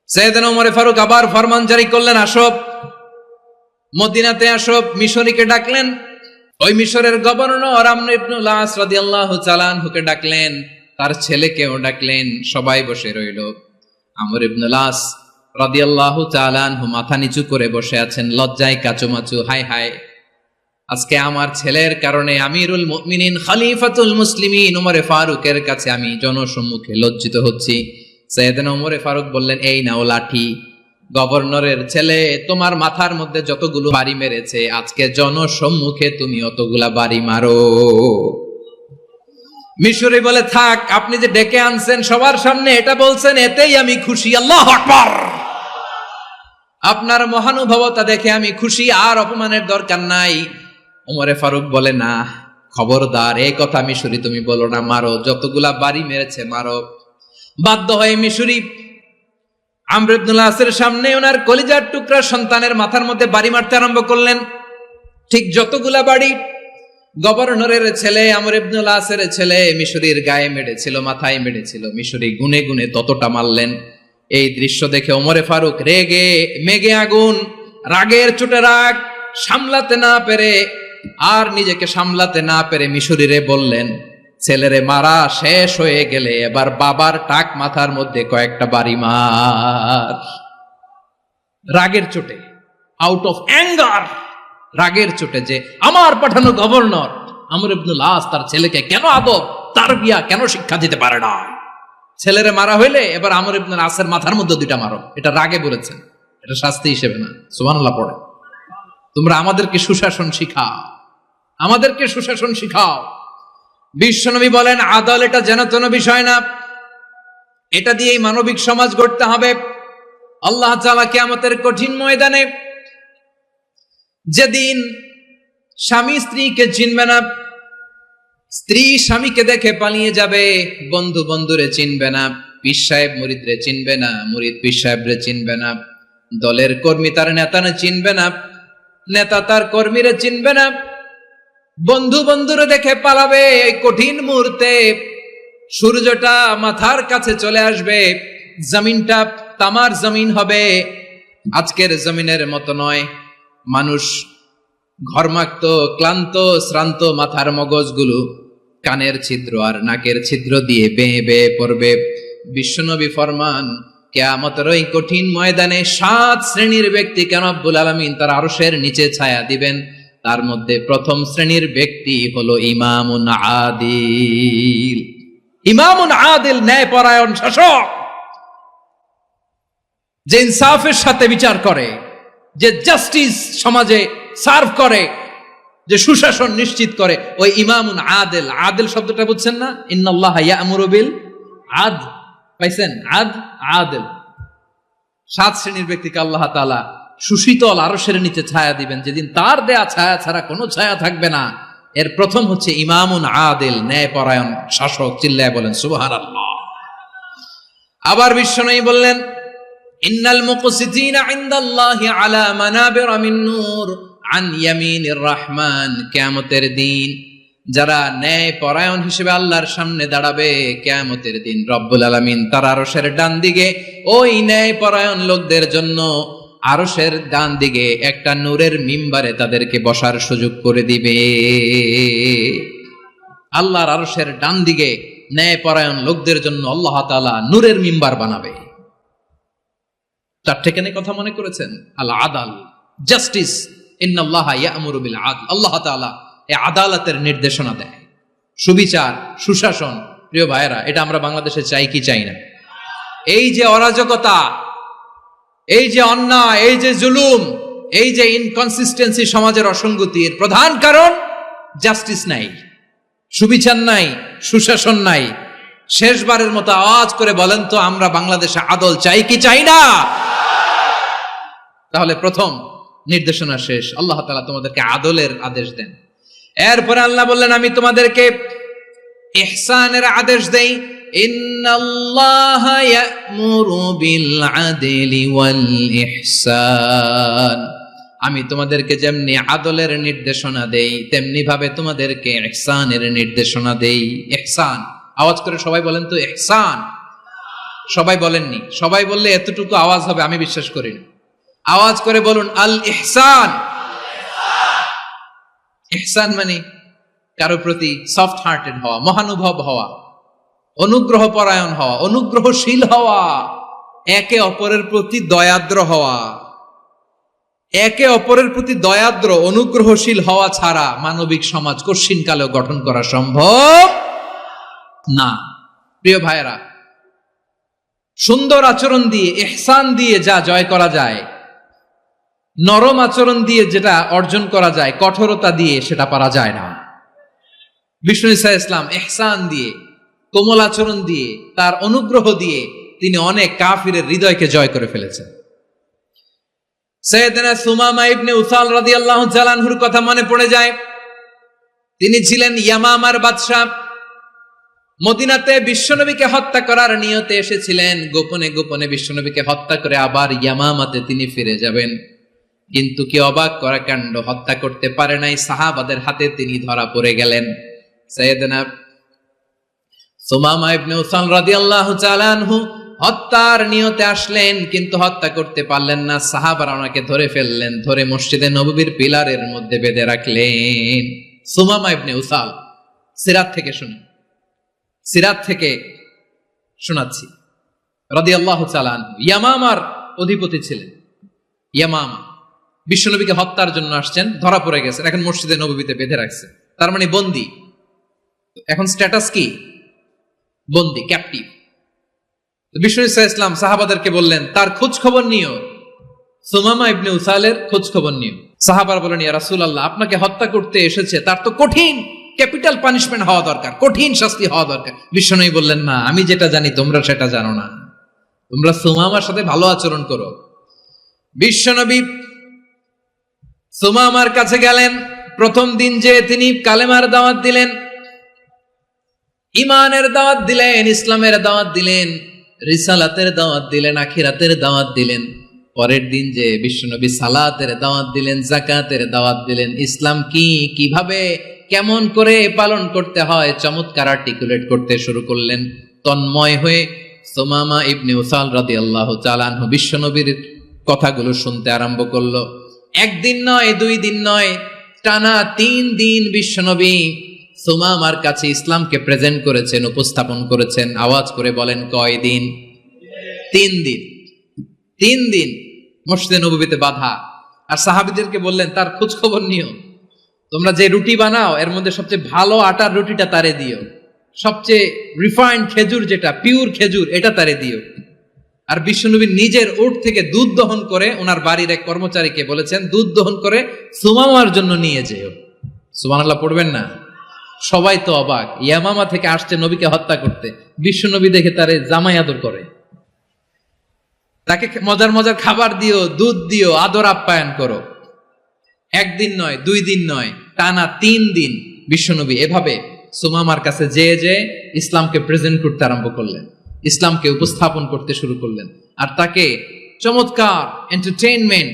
সাইয়েদনা ওমর ফারুক আবার ফরমান জারি করলেন, আসো মদিনাতে আসো। মিশরীকে ডাকলেন। ওই মিশরের গভর্নর আমর ইবনুল আস রাদিয়াল্লাহু তাআলা আনহুকে ডাকলেন, তার ছেলেকেও ডাকলেন। সবাই বসে রইল। আমর ইবনুল আস রাদিয়াল্লাহু তাআলা আনহু মাথা নিচু করে বসে আছেন, লজ্জায় কাচুমাচু। হায় হায়, আজকে আমার ছেলের কারণে আমিরুল মুমিনিন খলিফাতুল মুসলিমিন ওমর ফারুকের কাছে আমি জনসম্মুখে লজ্জিত হচ্ছি। সাইয়েদনা ওমর ফারুক বললেন, এই নাও লাঠি, গভর্নরের ছেলে তোমার মাথার মধ্যে যতগুলো বাড়ি মেরেছে, আজকে জনসম্মুখে তুমি অতগুলা বাড়ি মারো। মিশরি বলে, থাক, আপনি যে ডেকে আনছেন সবার সামনে এটা বলছেন, এতেই আমি খুশি। আল্লাহু আকবার! আপনার মহানুভবতা দেখে আমি খুশি, আর অপমানের দরকার নাই। ওমর ফারুক বলে, না, খবরদার এই কথা মিশরি তুমি বলো না, মারো, যতগুলা বাড়ি মেরেছে মারো। বাধ্য হয়ে মিশরি আমর ইবনুল আসের সামনে ওনার কলিজার টুকরা সন্তানের মাথার মধ্যে বাড়ি মারতে আরম্ভ করলেন। ঠিক যতগুলা বাড়ি গভর্নরের ছেলে আমর ইবনুল আসের ছেলে মিশরির গায়ে মেরেছিল, মাথায় মেরেছিল, মিশরি গুনে গুনে ততটা মারলেন। এই দৃশ্য দেখে ওমরে ফারুক রেগে মেগে আগুন, রাগের চোটে রাগ সামলাতে না পেরে আর নিজেকে সামলাতে না পেরে মিশরিরে বললেন, ছেলেরে মারা শেষ হয়ে গেলে এবার বাবার টাক মাথার মধ্যে কয়েকটা বাড়ি মার। রাগের চোটে, আউট অফ অ্যাঙ্গার, রাগের চোটে যে আমার পাঠানো গভর্নর আমর ইবনুল আস তার ছেলেকে কেন আদব তারবিয়া কেন শিক্ষা দিতে পারে না। ছেলেরে মারা হইলে এবার আমর ইবনুল আসের মাথার মধ্যে দুইটা মারো। এটা রাগে বলেছেন, এটা শাস্তি হিসেবে না। সুবহানাল্লাহ পড়ে। তোমরা আমাদেরকে সুশাসন শিখাও, আমাদেরকে সুশাসন শিখাও। বিশ্বনবী বলেন আদল এটা যেন তেন বিষয় না, এটা দিয়েই মানবিক সমাজ গড়তে হবে। আল্লাহ তাআলা কিয়ামতের কঠিন ময়দানে যেদিন স্বামী স্ত্রীকে চিনবে না, স্ত্রী স্বামীকে দেখে পালিয়ে যাবে, বন্ধু বন্ধুরে চিনবে না, পীর সাহেব মুরিদরে চিনবে না, মুরিদ পীর সাহেবরে চিনবে না, দলের কর্মী তার নেতারে চিনবে না, নেতা তার কর্মীরে চিনবে না, বন্ধু বন্ধুরে দেখে পালাবে। এই কঠিন মুহূর্তে সূর্যটা মাথার কাছে চলে আসবে, জমিনটা তামার জমিন হবে, আজকের জমিনের মতো নয়। মানুষ ঘর্মাক্ত ক্লান্ত শ্রান্ত মাথার মগজগুলো কানের ছিদ্র আর নাকের ছিদ্র দিয়ে বেয়ে বেয়ে পড়বে। বিশ্বনবী ফরমান কিয়ামতের ওই কঠিন ময়দানে 7 শ্রেণীর ব্যক্তিকে রব্বুল আলামিন তার আরশের নিচে ছায়া দিবেন। তার মধ্যে প্রথম শ্রেণীর ব্যক্তি হলো ইমামুন আদিল। ইমামুন আদিল, ন্যায়পরায়ণ শাসক, যে ইনসাফের সাথে বিচার করে, যে জাস্টিস সমাজে সার্ভ করে, যে সুশাসন নিশ্চিত করে, ওই ইমামুন আদিল। আদিল শব্দটা বুঝছেন না? ইন্নাল্লাহা ইয়া'মুরু বিল আদল, পাইছেন? আদিল। 7 শ্রেণীর ব্যক্তিকে আল্লাহ তাআলা সুশীতল আরশের নিচে ছায়া দিবেন, যেদিন তার দেয়া ছায়া ছাড়া কোনো ছায়া থাকবে না। এর প্রথম হচ্ছে ইমামুন আদিল, ন্যায়পরায়ণ শাসক। চিল্লায় বলেন সুবহানাল্লাহ। আবার বিশ্বনবী বললেন ইন্নাল মুকসিতিনা ইনদাল্লাহি আলা মানাবির মিন নূর আন ইয়ামিনির রহমান। কিয়ামতের দিন যারা ন্যায়পরায়ণ হিসেবে আল্লাহর সামনে দাঁড়াবে, কিয়ামতের দিন রব্বুল আলামিন তার আরশের ডান দিকে ওই ন্যায়পরায়ণ লোকদের জন্য আরশের ডান দিকে একটা নূরের মিম্বারে তাদেরকে বসার সুযোগ করে দিবে। আল্লাহর আরশের ডান দিকে ন্যায়পরায়ণ লোকদের জন্য আল্লাহ তাআলা নূরের মিম্বার বানাবে। 4 কেনে কথা মনে করেছেন? আল আদাল, জাস্টিস। ইন্নাল্লাহা ইয়া'মুরু বিল আদল। আল্লাহ তাআলা এই আদালতের নির্দেশনা দেয়, সুবিচার, সুশাসন। প্রিয় ভাইয়েরা, এটা আমরা বাংলাদেশে চাই কি চাই না? এই যে অরাজকতা, এই যে অন্যায়, এই যে জুলুম, এই যে ইনকনসিস্টেন্সি সমাজের অসঙ্গতির প্রধান কারণ জাস্টিস নাই, সুবিচার নাই, সুশাসন নাই। শেষবারের মতো আওয়াজ করে বলেন তো, আমরা বাংলাদেশে আদল চাই কি চাই না? তাহলে প্রথম নির্দেশনা শেষ। আল্লাহ তাআলা তোমাদেরকে আদলের আদেশ দেন। এরপরে আল্লাহ বললেন আমি তোমাদেরকে ইহসানের আদেশ দেই। ইন্নাল্লাহা ইয়া'মুরু বিল আদলি ওয়াল ইহসান। আমি তোমাদেরকে যেমনি আদলের নির্দেশনা দেই, তেমনি ভাবে তোমাদেরকে ইহসানের নির্দেশনা দেই। ইহসান, আওয়াজ করে সবাই বলেন তো ইহসান। সবাই বলেননি, সবাই বললে এতটুকু আওয়াজ হবে আমি বিশ্বাস করি না। আওয়াজ করে বলুন আল ইহসান। ইহসান মানে কারো প্রতি সফট হার্টেড হওয়া, মহানুভব হওয়া, অনুগ্রহ পরায়ণ হওয়া, অনুগ্রহশীল হওয়া, একে অপরের প্রতি দয়াদ্র হওয়া। একে অপরের প্রতি দয়াদ্র অনুগ্রহশীল হওয়া ছাড়া মানবিক সমাজ কঠিনকালেও গঠন করা সম্ভব না। প্রিয় ভাইয়েরা, সুন্দর আচরণ দিয়ে, ইহসান দিয়ে যা জয় করা যায়, নরম আচরণ দিয়ে যেটা অর্জন করা যায়, কঠোরতা দিয়ে সেটা পারা যায় না। বিষ্ণু ঈসা ইসলাম ইহসান দিয়ে, কোমল আচরণ দিয়ে, তার অনুগ্রহ দিয়ে তিনি অনেক কাফিরের হৃদয়কে জয় করে ফেলেছেন। সাইয়েদনা সুমামা ইবনে উসাল রাদিয়াল্লাহু তাআলা আনহুর কথা মনে পড়ে যায়। তিনি ছিলেন ইয়ামামার বাদশা। মদিনাতে বিশ্বনবীকে হত্যা করার নিয়তে এসেছিলেন, গোপনে গোপনে বিশ্বনবীকে হত্যা করে আবার ইয়ামামাতে তিনি ফিরে যাবেন। কিন্তু কি অবাক করা কাণ্ড, হত্যা করতে পারে নাই, সাহাবাদের হাতে তিনি ধরা পড়ে গেলেন। সাইয়েদনা সুমামা ইবনে উসাল রাদিয়াল্লাহু তাআলা আনহু হত্যার নিয়তে আসলেন, কিন্তু হত্যা করতে পারলেন না। সাহাবারা ওনাকে ধরে ফেললেন, ধরে মসজিদে নববীর পিলারের মধ্যে বেঁধে রাখলেন। সুমামা ইবনে উসাল, সিরাত থেকে শুনি, সিরাত থেকে শোনাচ্ছি, রাদিয়াল্লাহু তাআলা আনহু ইয়ামামার অধিপতি ছিলেন। ইয়ামামা বিশ্বনবীকে হত্যার জন্য আসছেন, ধরা পড়ে গেছেন, এখন মসজিদে নববীতে বেঁধে রাখছে, তার মানে বন্দী। এখন স্ট্যাটাস কি? বন্দী, ক্যাপটিভ। বিশ্বনবী সাল্লাল্লাহু আলাইহি ওয়াসাল্লাম সাহাবাদেরকে বললেন, তার খোঁজ খবর নিও, সুমামা ইবনে উসালের খোঁজ খবর নিও। সাহাবারা বলেন, ইয়া রাসূলুল্লাহ, আপনাকে হত্যা করতে এসেছে, তার তো কঠিন ক্যাপিটাল পানিশমেন্ট হওয়া দরকার, কঠিন শাস্তি হওয়া দরকার। বিশ্বনবী বললেন, না, আমি যেটা জানি তোমরা সেটা জানো না, তোমরা সুমামার সাথে ভালো আচরণ করো। বিশ্বনবী সুমামার কাছে গেলেন। প্রথম দিন যে তিনি কালেমার দাওয়াত দিলেন, ইমানের দাওয়াত দিলেন, ইসলামের দাওয়াত দিলেন, রিসালাতের দাওয়াত দিলেন, আখিরাতের দাওয়াত দিলেন। পরের দিন যে বিশ্বনবী সালাতের দাওয়াত দিলেন, যাকাতের দাওয়াত দিলেন, ইসলাম কি, কিভাবে, কেমন করে পালন করতে হয় চমৎকার আর্টিকুলেট করতে শুরু করলেন। তন্ময় হয়ে সুমামা ইবনে উসাল রাদিয়াল্লাহু তাআলা আনহু বিশ্বনবীর কথাগুলো শুনতে আরম্ভ করলো। একদিন নয়, 2 দিন নয়, টানা 3 দিন বিশ্বনবী সুমামার কাছে ইসলামকে প্রেজেন্ট করেছেন, উপস্থাপন করেছেন। আওয়াজ করে বলেন, কয় দিন? 3 দিন। 3 দিন মসজিদে নববীতে বাধা। আর সাহাবীদেরকে বললেন, তার খোঁজ খবর নিও, তোমরা যে রুটি বানাও এর মধ্যে সবচেয়ে ভালো আটার রুটিটা তারে দিও, সবচেয়ে রিফাইন্ড খেজুর, যেটা পিওর খেজুর, এটা তারে দিও। আর বিশ্বনবী নিজের উট থেকে দুধ দহন করে ওনার বাড়ির এক কর্মচারীকে বলেছেন, দুধ দহন করে সুমামার জন্য নিয়ে যেও। সুবহানাল্লাহ পড়বেন না? সবাই তো অবাক, ইয়ামামা থেকে আসছে নবীকে হত্যা করতে, বিশ্বনবী দেখে তারে জামাই আদর করে, তাকে মজার মজার খাবার দিও, দুধ দিও, আদর আপ্যায়ন করো। একদিন নয়, 2 দিন নয়, টানা 3 দিন বিশ্বনবী এভাবে সুমামার কাছে যে ইসলামকে প্রেজেন্ট করতে আরম্ভ করলেন, ইসলামকে উপস্থাপন করতে শুরু করলেন। আর তাকে চমৎকার এন্টারটেইনমেন্ট,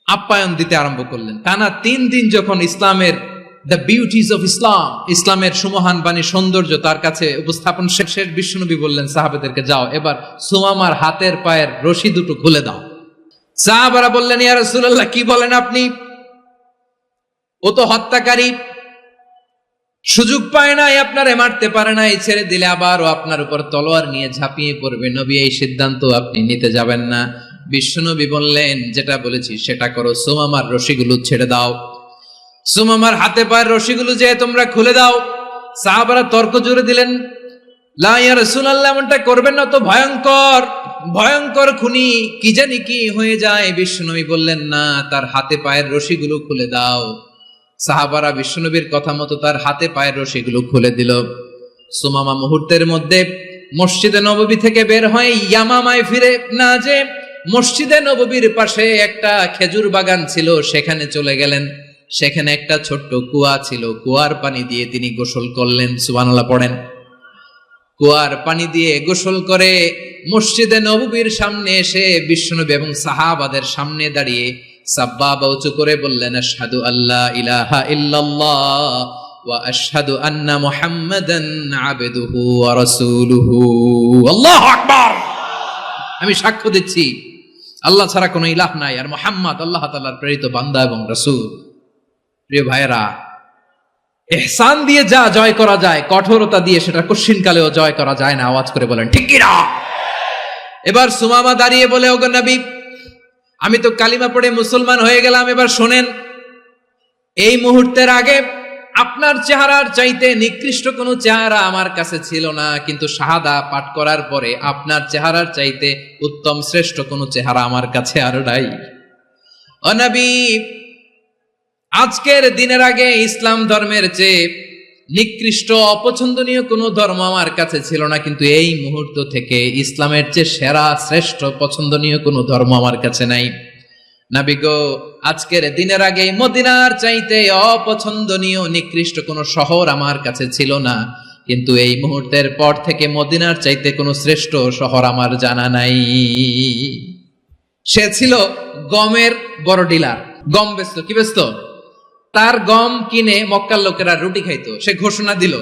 আপ্যায়ন দিতে আরম্ভ করলেন। টানা 3 দিন যখন ইসলামের দ্য বিউটিজ অফ ইসলাম, ইসলামের সুমহান বাণী, সৌন্দর্য তার কাছে উপস্থাপন শেষ, বিশ্বনবী বললেন সাহাবাদেরকে, যাও এবার সুমামার হাতের পায়ের রশি দুটো খুলে দাও। সাহাবারা বললেন, ইয়া রাসূলুল্লাহ, কি বলেন আপনি? ও তো হত্যাকারী, সুযোগ পায় নাই, আপনারে মারতে পারে নাই, ছেড়ে দিলে আবার ও আপনার উপর তলোয়ার নিয়ে ঝাঁপিয়ে পড়বে। নবী, এই সিদ্ধান্ত আপনি নিতে যাবেন না। বিশ্বনবী বললেন, যেটা বলেছি সেটা করো, সুমামার রশিগুলো ছেড়ে দাও, সুমামার হাতে পায়ের রশিগুলো যে তোমরা খুলে দাও। সাহাবারা তর্ক জুড়ে দিলেন, লা ইয়া রাসূলুল্লাহ, এমনটা করবেন না, তো ভয়ঙ্কর ভয়ঙ্কর খুনি, কি জানি কি হয়ে যায়। বিশ্বনবী বললেন, না, তার হাতে পায়ের রশিগুলো খুলে দাও। সাহাবারা বিশ্বনবীর কথা মতো তার হাতে পায়ের রশিগুলো খুলে দিল। সুমামা মুহূর্তের মধ্যে মসজিদে নববী থেকে বের হয়ে ইয়ামামায় ফিরে না যে মসজিদে নববীর পাশে একটা খেজুর বাগান ছিল, সেখানে চলে গেলেন। সেখানে একটা ছোট্ট কুয়া ছিল, কুয়ার পানি দিয়ে তিনি গোসল করলেন। সুবহানাল্লাহ পড়েন। কুয়ার পানি দিয়ে গোসল করে মসজিদে নববীর সামনে এসে বিশ্বনবী এবং সাহাবাদের সামনে দাঁড়িয়ে সাব্বাবা উঁচু করে বললেন, আশহাদু আল্লা ইলাহা ইল্লাল্লাহ ওয়া আশহাদু আন্না মুহাম্মাদান আবদুহু ওয়া রাসূলুহু। আল্লাহু আকবার। আমি সাক্ষ্য দিচ্ছি আল্লাহ ছাড়া কোনো ইলাহ নাই, আর মুহাম্মদ আল্লাহ তাআলার প্রেরিত বান্দা এবং রাসূল। প্রিয় ভাইয়েরা, ইহসান দিয়ে যা জয় করা যায়, কঠোরতা দিয়ে সেটা কঠিনকালেও জয় করা যায় না। আওয়াজ করে বলেন, ঠিক কি না? এবার সুমামা দাঁড়িয়ে বলে, ওগো নবী, আমি তো কালিমা পড়ে মুসলমান হয়ে গেলাম, এবার শোনেন, এই মুহূর্তের আগে আপনার চেহারার চাইতে নিকৃষ্ট কোনো চেহারা আমার কাছে ছিল না, কিন্তু শাহাদা পাঠ করার পরে আপনার চেহারার চাইতে উত্তম শ্রেষ্ঠ কোনো চেহারা আমার কাছে আর নাই। ও নবী, আজকের দিনের আগে ইসলাম ধর্মের চেয়ে নিকৃষ্ট অপছন্দনীয় কোনো ধর্ম আমার কাছে ছিল না, কিন্তু এই মুহূর্ত থেকে ইসলামের চেয়ে সেরা শ্রেষ্ঠ পছন্দনীয় কোনো ধর্ম আমার কাছে নাই। নবী গো, আজকের দিনের আগে মদিনার চাইতে অপছন্দনীয় নিকৃষ্ট কোন শহর আমার কাছে ছিল না, কিন্তু এই মুহূর্তের পর থেকে মদিনার চাইতে কোনো শ্রেষ্ঠ শহর আমার জানা নাই। সে ছিল গমের বড় ডিলার, গম বেচতো। কি বেচতো? তার গম কিনে মক্কার লোকেরা রুটি খাইতো। সে ঘোষণা দিল,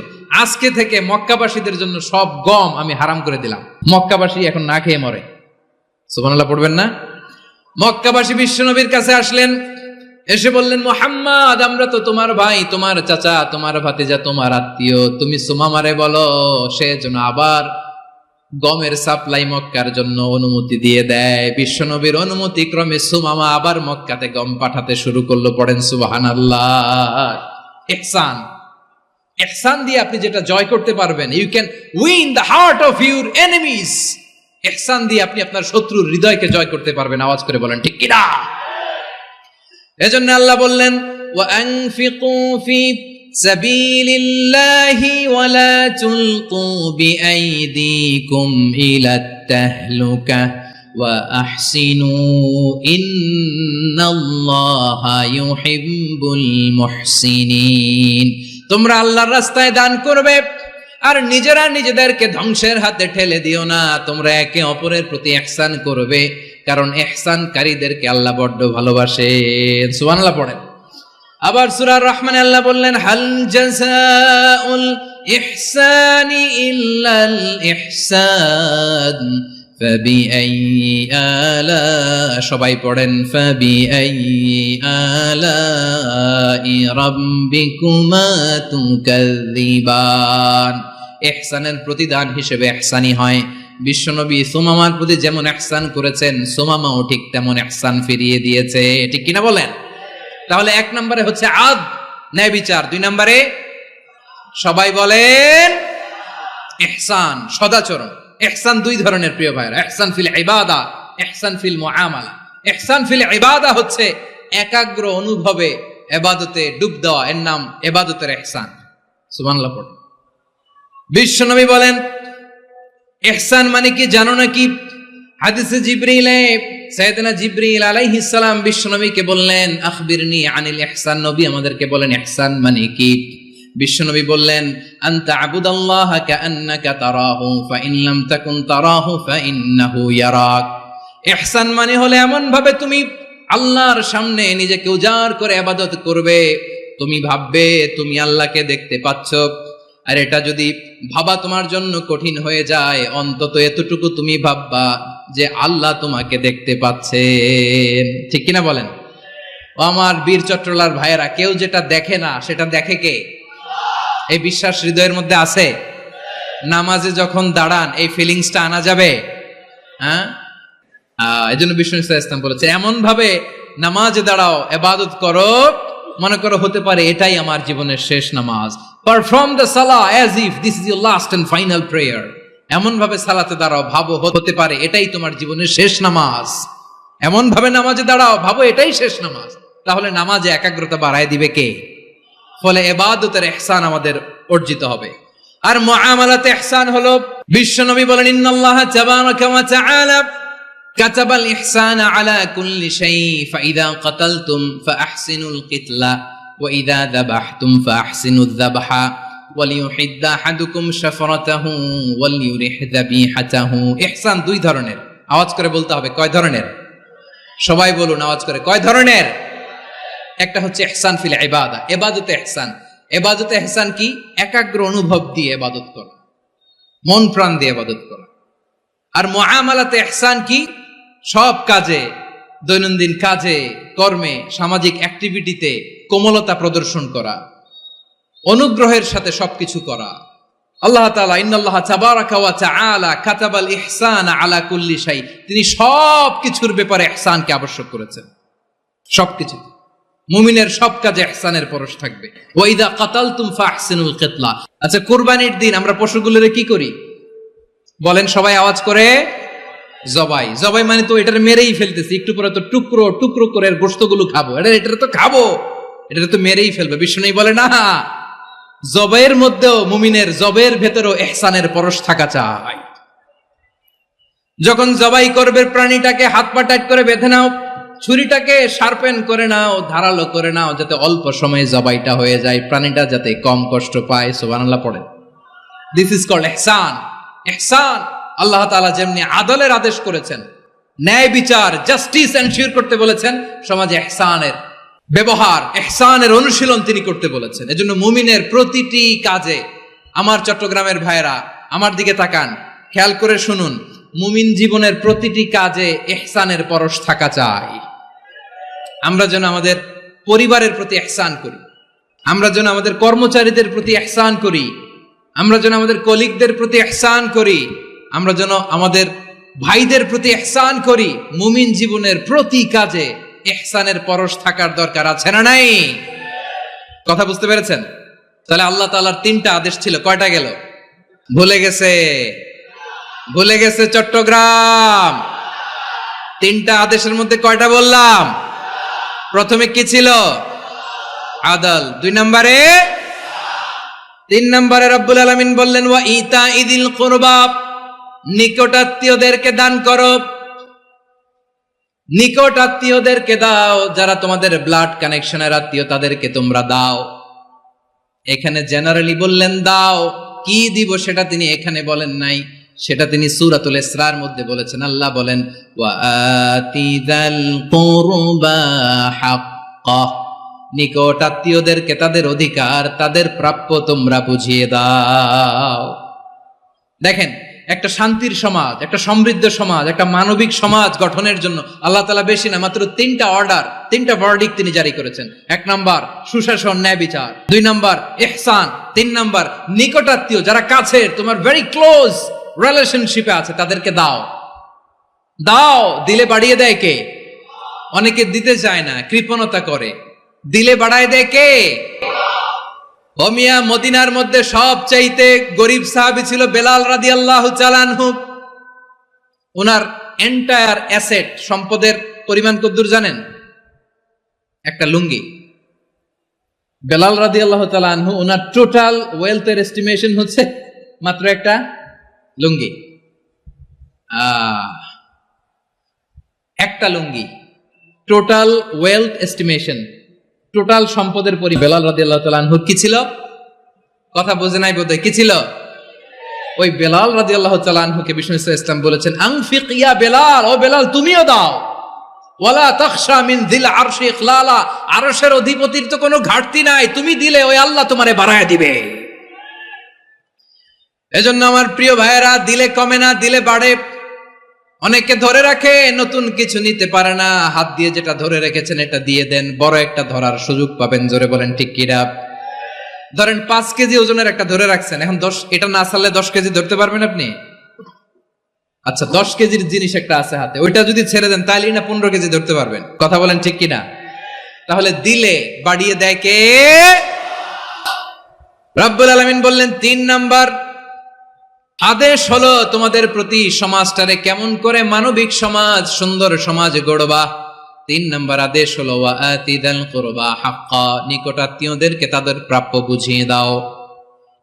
আজকে থেকে মক্কাবাসীদের জন্য সব গম আমি হারাম করে দিলাম, মক্কাবাসী এখন না খেয়ে মরে। সুবহানাল্লাহ পড়বেন না? মক্কাবাসী বিশ্বনবীর কাছে আসলেন, এসে বললেন, মুহাম্মদ, আমরা তো তোমার ভাই, তোমার চাচা, তোমার ভাতিজা, তোমার আত্মীয়, তুমি সুমামারে বলো সে যেন আবার গমের সাপ্লাই মক্কার জন্য অনুমতি দিয়ে দেয়। বিশ্বনবীর অনুমতি ক্রমে সুমামা আবার মক্কাতে গম পাঠাতে শুরু করলো। পড়েন সুবহানাল্লাহ। ইহসান, ইহসান দিয়ে আপনি যেটা জয় করতে পারবেন, you can win the heart of your enemies. ইহসান দিয়ে আপনি আপনার শত্রুর হৃদয়কে জয় করতে পারবেন। আওয়াজ করে বলেন ঠিক কিনা? এজন্য আল্লাহ বললেন, ওয়া আনফিকু ফি সাবিলিল্লাহি ওয়া লা তুলকু বিআইদিকুম ইলাত তাহলুকা ওয়া আহসিনু ইন্নাল্লাহা ইউহিব্বুল মুহসিনিন। তোমরা আল্লাহর রাস্তায় দান করবে আর নিজেরা নিজেদেরকে ধ্বংসের হাতে ঠেলে দিও না। তোমরা একে অপরের প্রতি ইহসান করবে, কারণ ইহসানকারীদেরকে আল্লাহ বড্ড ভালোবাসেন। সুবহানাল্লাহ পড়েন। আবার সূরা রহমানে আল্লাহ বললেন, হাল জাযাউল ইহসানি ইল্লাল ইহসান ফাবিআইয়ি আলা, সবাই পড়েন, ফাবিআইয়ি আলাই রাব্বিকুমা তুকাযযিবান। ইহসানের প্রতিদান হিসেবে ইহসানি হয়। বিশ্বনবী সুমামার প্রতি যেমন ইহসান করেছেন, সুমামাও ঠিক তেমন ইহসান ফিরিয়ে দিয়েছে। ঠিক কিনা বলেন? তাহলে এক নম্বরে হচ্ছে আদ, ন্যায় বিচার। দুই নম্বরে সবাই বলেন ইহসান, সদাচরণ। ইহসান দুই ধরনের প্রিয় ভাইরা, ইহসান ফিল ইবাদা, ইহসান ফিল মুআমালা। ইহসান ফিল ইবাদা হচ্ছে একাগ্র অনুভবে ইবাদতে ডুব দেওয়া, এর নাম ইবাদতের ইহসান। সুবহানাল্লাহ পড়ুন। বিশ্বনবী বলেন ইহসান মানে কি জানো নাকি? হাদিসে জিবরিলে সাইয়েদনা জিবরিল আলাইহিস সালাম বিশ্বনবীকে বললেন, আখবিরনি আনিল ইহসান। নবী আমাদেরকে বলেন ইহসান মানে কি? বিশ্বনবী বললেন, আনতা আবুদাল্লাহা কাআন্নাকা তারাহু ফাইন লাম তাকুন তারাহু ফাইন্নাহু ইয়ারাক। ইহসান মানে হলো এমন ভাবে তুমি আল্লাহর সামনে নিজেকে উজাড় করে ইবাদত করবে, তুমি ভাববে তুমি আল্লাহকে দেখতে পাচ্ছ। আর এটা যদি ভাবা তোমার জন্য কঠিন হয়ে যায়, অন্তত এতটুকু তুমি ভাববা যে আল্লাহ তোমাকে দেখতে পাচ্ছেন। ঠিক কিনা বলেন? ও আমার বীর চট্টলার ভাইয়েরা, কেউ যেটা দেখে না সেটা দেখে কে? এই বিশ্বাস হৃদয়ের মধ্যে আছে? নামাজে যখন দাঁড়ান এই ফিলিংসটা আনা যাবে? হ্যাঁ, এই জন্য বিষ্ণু ইসলাম বলেছে এমন ভাবে নামাজে দাঁড়াও, ইবাদত করো, মনে করো হতে পারে এটাই আমার জীবনের শেষ নামাজ। Perform the salah as if this is your last and final prayer. এমন ভাবে সালাতে দাঁড়াও, ভাবো হতে পারে এটাই তোমার জীবনের শেষ নামাজ। এমন ভাবে নামাজে দাঁড়াও, ভাবো এটাই শেষ নামাজ। তাহলে নামাজে একাগ্রতা বাড়ায় দিবে কে? ফলে ইবাদতের ইহসান আমাদের অর্জিত হবে। আর মুআমালাতে ইহসান হলো, বিশ্বনবী বলেন, ইন্নাল্লাহা তাবারাকা ওয়া তাআলা কাতাবাল ইহসানা আলা কুল্লি শাই ফাইদা কাতালতুম ফাআহসিনুল কিতলা ওয়া ইযা যাবাহতুম ফাআহসিনুয যাবহা ওয়ালিউহিদ্দা আহাদুকুম শাফরাতাহু ওয়ালিউরিহ যাবিহাতাহু। ইহসান দুই ধরনের। আওয়াজ করে বলতে হবে কয় ধরনের? সবাই বলুন আওয়াজ করে, কয় ধরনের? একটা হচ্ছে ইহসান ফিল ইবাদা, ইবাদতে ইহসান। ইবাদতে ইহসান কি? একাগ্র অনুভব দিয়ে ইবাদত করা, মন প্রাণ দিয়ে ইবাদত করা। আর মুআমালাতে ইহসান কি? সব কাজে, দৈনন্দিন কাজে, কর্মে, সামাজিক অ্যাক্টিভিটিতে কোমলতা প্রদর্শন করা, অনুগ্রহের সাথে সবকিছু করা। আল্লাহ তাআলা ইন্নাল্লাহা তাবারাকা ওয়া তাআলা কাতাবাল ইহসানা আলা কুল্লি শাই, তিনি সব কিছুর ব্যাপারে ইহসানকে আবশ্যক করেছেন। সবকিছু, মুমিনের সব কাজে ইহসানের পরশ থাকবে। ওয়া ইযা কাতালতুম ফাহসিনুল কিতলা। আচ্ছা, কুরবানির দিন আমরা পশুগুলোরে কি করি? বলেন সবাই আওয়াজ করে, জবাই। জবাই মানে তো এটার মেরেই ফেলতেছি, একটু পরে তো টুকরো টুকরো করে গোশতগুলো খাবো, এটা তো খাবো, এটা তো মেরেই ফেলবে। বিষ্ণু বলে না, জবাইয়ের মধ্যেও মুমিনের জবের ভেতরেও ইহসানের পরশ থাকা চাই। যখন জবাই করবে প্রাণীটাকে হাত পা টাইট করে বেঁধে নাও, ছুরিটাকে শার্পেন করে নাও, ধারালো করে নাও, যাতে অল্প সময়ে জবাইটা হয়ে যায়, প্রাণীটা যাতে কম কষ্ট পায়। সুবহানাল্লাহ পড়ে। দিস ইজ কল্ড ইহসান। ইহসান, আল্লাহ তাআলা যেমনি আদলের আদেশ করেছেন, ন্যায় বিচার, জাস্টিস এনশিওর করতে বলেছেন, সমাজে ইহসানের ব্যবহার, ইহসানের অনুশীলন তিনি করতে বলেছেন। এজন্য মুমিনের প্রতিটি কাজে, আমার চট্টগ্রামের ভাইরা আমার দিকে তাকান, খেয়াল করে শুনুন, মুমিন জীবনের প্রতিটি কাজে ইহসানের পরশ থাকা চাই। আমরা যেন আমাদের পরিবারের প্রতি ইহসান করি, আমরা যেন আমাদের কর্মচারীদের প্রতি ইহসান করি, আমরা যেন আমাদের কলিগদের প্রতি ইহসান করি, আমরা যেন আমাদের ভাইদের প্রতি ইহসান করি। মুমিন জীবনের প্রতি কাজে ইহসানের পরশ থাকার দরকার আছে না নাই? কথা বুঝতে পেরেছেন? তাহলে আল্লাহ তাআলার 3টা আদেশ ছিল, কয়টা গেল? ভুলে গেছে, ভুলে গেছে চট্টগ্রাম। 3টা আদেশের মধ্যে কয়টা বললাম? প্রথমে কি ছিল? আদল। 2 নম্বরে, 3 নম্বরে রব্বুল আলামিন বললেন ওয়া ইতাইদিল কুরবা, নিকটাত্মীয়দেরকে দান করো। নিকট আত্মীয়দেরকে দাও, যারা তোমাদের ব্লাড কানেকশনের আত্মীয় তাদেরকে তোমরা দাও। এখানে জেনারেলি বললেন দাও, কি দিব সেটা তিনি এখানে বলেন নাই, সেটা তিনি সূরাতুল ইসরার মধ্যে বলেছেন। আল্লাহ বলেন ওয়া আতিযাল কুরবা হাক্কাহ, নিকট আত্মীয়দেরকে তাদের অধিকার, তাদের প্রাপ্য তোমরা বুঝিয়ে দাও। দেখেন, একটা শান্তির সমাজ, একটা সমৃদ্ধ সমাজ, একটা মানবিক সমাজ গঠনের জন্য আল্লাহ তাআলা বেশি না, মাত্র 3টা অর্ডার, 3টা ভার্ডিক্ট তিনি জারি করেছেন। 1 নাম্বার সুশাসন, ন্যায় বিচার। 2 নাম্বার ইহসান। 3 নাম্বার নিকটাত্মীয়, যারা কাছের, তোমার ভেরি ক্লোজ রিলেশনশিপে আছে, তাদেরকে দাও। দাও, দিলে বাড়িয়ে দেয় কে? অনেকে দিতে চায় না, কৃপণতা করে। দিলে বাড়ায় দেয় কে? ও মিয়া, মদিনার মধ্যে সবচাইতে গরিব সাহাবী ছিল বেলাল রাদিয়াল্লাহু তাআলা আনহু। ওনার এন্টায়ার অ্যাসেট, সম্পদের পরিমাণ কতদূর জানেন? একটা লুঙ্গি। বেলাল রাদিয়াল্লাহু তাআলা আনহু, ওনার টোটাল ওয়েলথের এস্টিমেশন হচ্ছে মাত্র একটা লুঙ্গি। একটা লুঙ্গি, টোটাল ওয়েলথ এস্টিমেশন, টোটাল সম্পদের পরি বেলাল রাদিয়াল্লাহু তাআলা আনহু কি ছিল? কথা বোঝে নাই বোধহয়, কি ছিল? ওই বেলাল রাদিয়াল্লাহু তাআলা আনহুকে বিষ্ণু ইসলাম বলেছেন আনফিক ইয়া বেলাল, ও বেলাল তুমিও দাও। ওয়ালা তাখশা মিন যিল আরশি ইখলালা, আরশের অধিপতির তো কোনো ঘাটতি নাই, তুমি দিলে ওই আল্লাহ তোমারে বাড়ায় দিবে। এজন্য আমার প্রিয় ভাইয়েরা, দিলে কমে না, দিলে বাড়ে। অনেকে ধরে রাখে, নতুন কিছু নিতে পারে না, হাত দিয়ে যেটা ধরে রেখেছেন এটা দিয়ে দেন, বড় একটা ধরার সুযোগ পাবেন। জোরে বলেন ঠিক কিনা? ধরেন 5 কেজি ওজনের একটা ধরে রাখছেন, এখন 10, এটা না ছাড়লে 10 কেজি ধরতে পারবেন আপনি? আচ্ছা, 10 কেজির জিনিস একটা আছে হাতে, ওইটা যদি ছেড়ে দেন তাহলে না 15 কেজি ধরতে পারবেন। কথা বলেন ঠিক কিনা? তাহলে দিলে বাড়িয়ে দেয় কে? রব্বুল আলামিন বললেন 3 নাম্বার আদেশ হলো তোমাদের প্রতি সমাজটারে কেমন করে মানবিক সমাজ, সুন্দর সমাজ গড়বা। 3 নাম্বার আদেশ হলো ওয়া আতিদাল কুরবা হাক্কা, নিকটাত্মীয়দেরকে তাদের প্রাপ্য বুঝিয়ে দাও।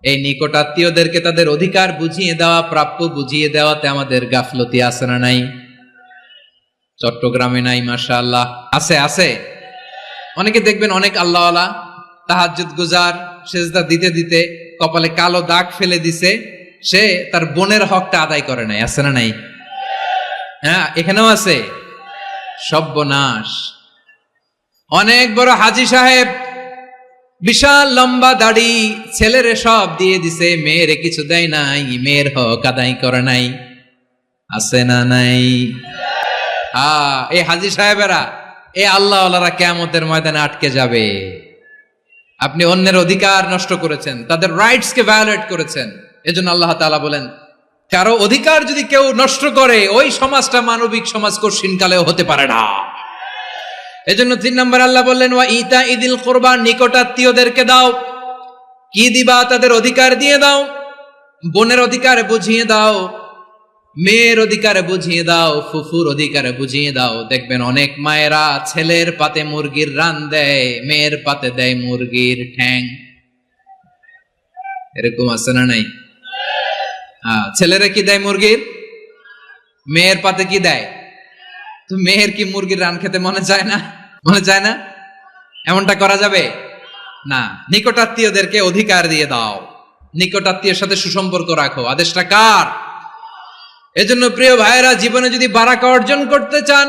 এই নিকটাত্মীয়দেরকে তাদের অধিকার বুঝিয়ে দেওয়া, প্রাপ্য বুঝিয়ে দেওয়াতে আমাদের গাফলতি আছে না নাই? চট্টগ্রামে নাই? মাশাআল্লাহ আছে, আছে। অনেকে দেখবেন অনেক আল্লাহওয়ালা, তাহাজ্জুদ গুজার, সেজদা দিতে দিতে কপালে কালো দাগ ফেলে দিছে, সে তার বোনের হকটা আদায় করে নাই। আছে না নাই? হ্যাঁ, এখানেও আছে। সর্বনাশ। অনেক বড় হাজী সাহেব, বিশাল লম্বা দাড়ি, ছেলেরে সব দিয়ে দিছে, মেয়েরে কিছু দেয় নাই, মেয়ের হক আদায় করে নাই। আছে না নাই? এই হাজী সাহেবেরা, এই আল্লাহওয়ালারা কিয়ামতের ময়দানে আটকে যাবে। আপনি অন্যের অধিকার নষ্ট করেছেন, তাদের রাইটস কে ভায়োলেট করেছেন। এজন্য আল্লাহ তাআলা বলেন, কারো অধিকার যদি কেউ নষ্ট করে, ওই সমাজটা মানবিক সমাজ কঠিনকালেও হতে পারে না। এজন্য 3 নম্বর আল্লাহ বললেন ওয়া ইতাইদিল কুরবা, নিকটাত্মীয়দেরকে দাও। কি দিবা? তাদের অধিকার দিয়ে দাও। বোনের অধিকার বুঝিয়ে দাও, মেয়ের অধিকার বুঝিয়ে দাও, ফুফুর অধিকার বুঝিয়ে দাও। দেখবেন অনেক মায়েরা ছেলের পাতে মুরগির রান দেয়, মেয়ের পাতে দেয় মুরগির ঠ্যাং। এরকম আছে না নাই? ছেলেরা কি দেয়? মুরগির। মেয়ের পাতে কি দেয়? তো মেয়ের কি মুরগির রান খেতে মনে চায় না? মনে চায় না? এমনটা করা যাবে না। নিকটাত্মীয়দেরকে অধিকার দিয়ে দাও, নিকটাত্মীয়ের সাথে সুসম্পর্ক রাখো। আদেশটা কার? এজন্য প্রিয় ভাইয়েরা, জীবনে যদি বারাকা অর্জন করতে চান,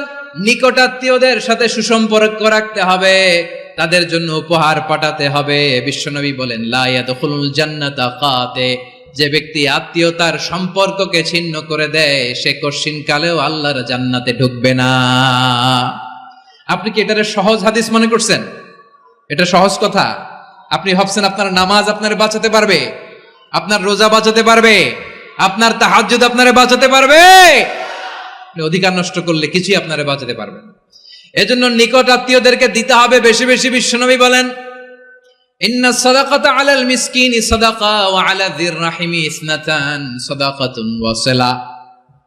নিকটাত্মীয়দের সাথে সুসম্পর্ক রাখতে হবে, তাদের জন্য উপহার পাঠাতে হবে। বিশ্বনবী বলেন, লা ইয়াদখুলুল জান্নাতা কাতে, যে ব্যক্তি আত্মীয়তার সম্পর্ককে ছিন্ন করে দেয়, সে কশিন কালেও আল্লাহর জান্নাতে ঢুকবে না। আপনি কি এটারে সহজ হাদিস মনে করছেন? এটা সহজ কথা? আপনি ভাবছেন আপনার নামাজ আপনারে বাঁচাতে পারবে, আপনার রোজা বাঁচাতে পারবে, আপনার তাহাজ্জুদ আপনারে বাঁচাতে পারবে? অধিকার নষ্ট করলে কিছুই আপনারে বাঁচাতে পারবে না। এজন্য নিকট আত্মীয়দেরকে দিতে হবে বেশি বেশি। বিশ্বনবী বলেন, ইন্না সাদাকাতা আলাল মিসকিনি সাদাকা ওয়া আলা যির রাহিমি ইসনাতান সাদাকাতুন ওয়া সিলা।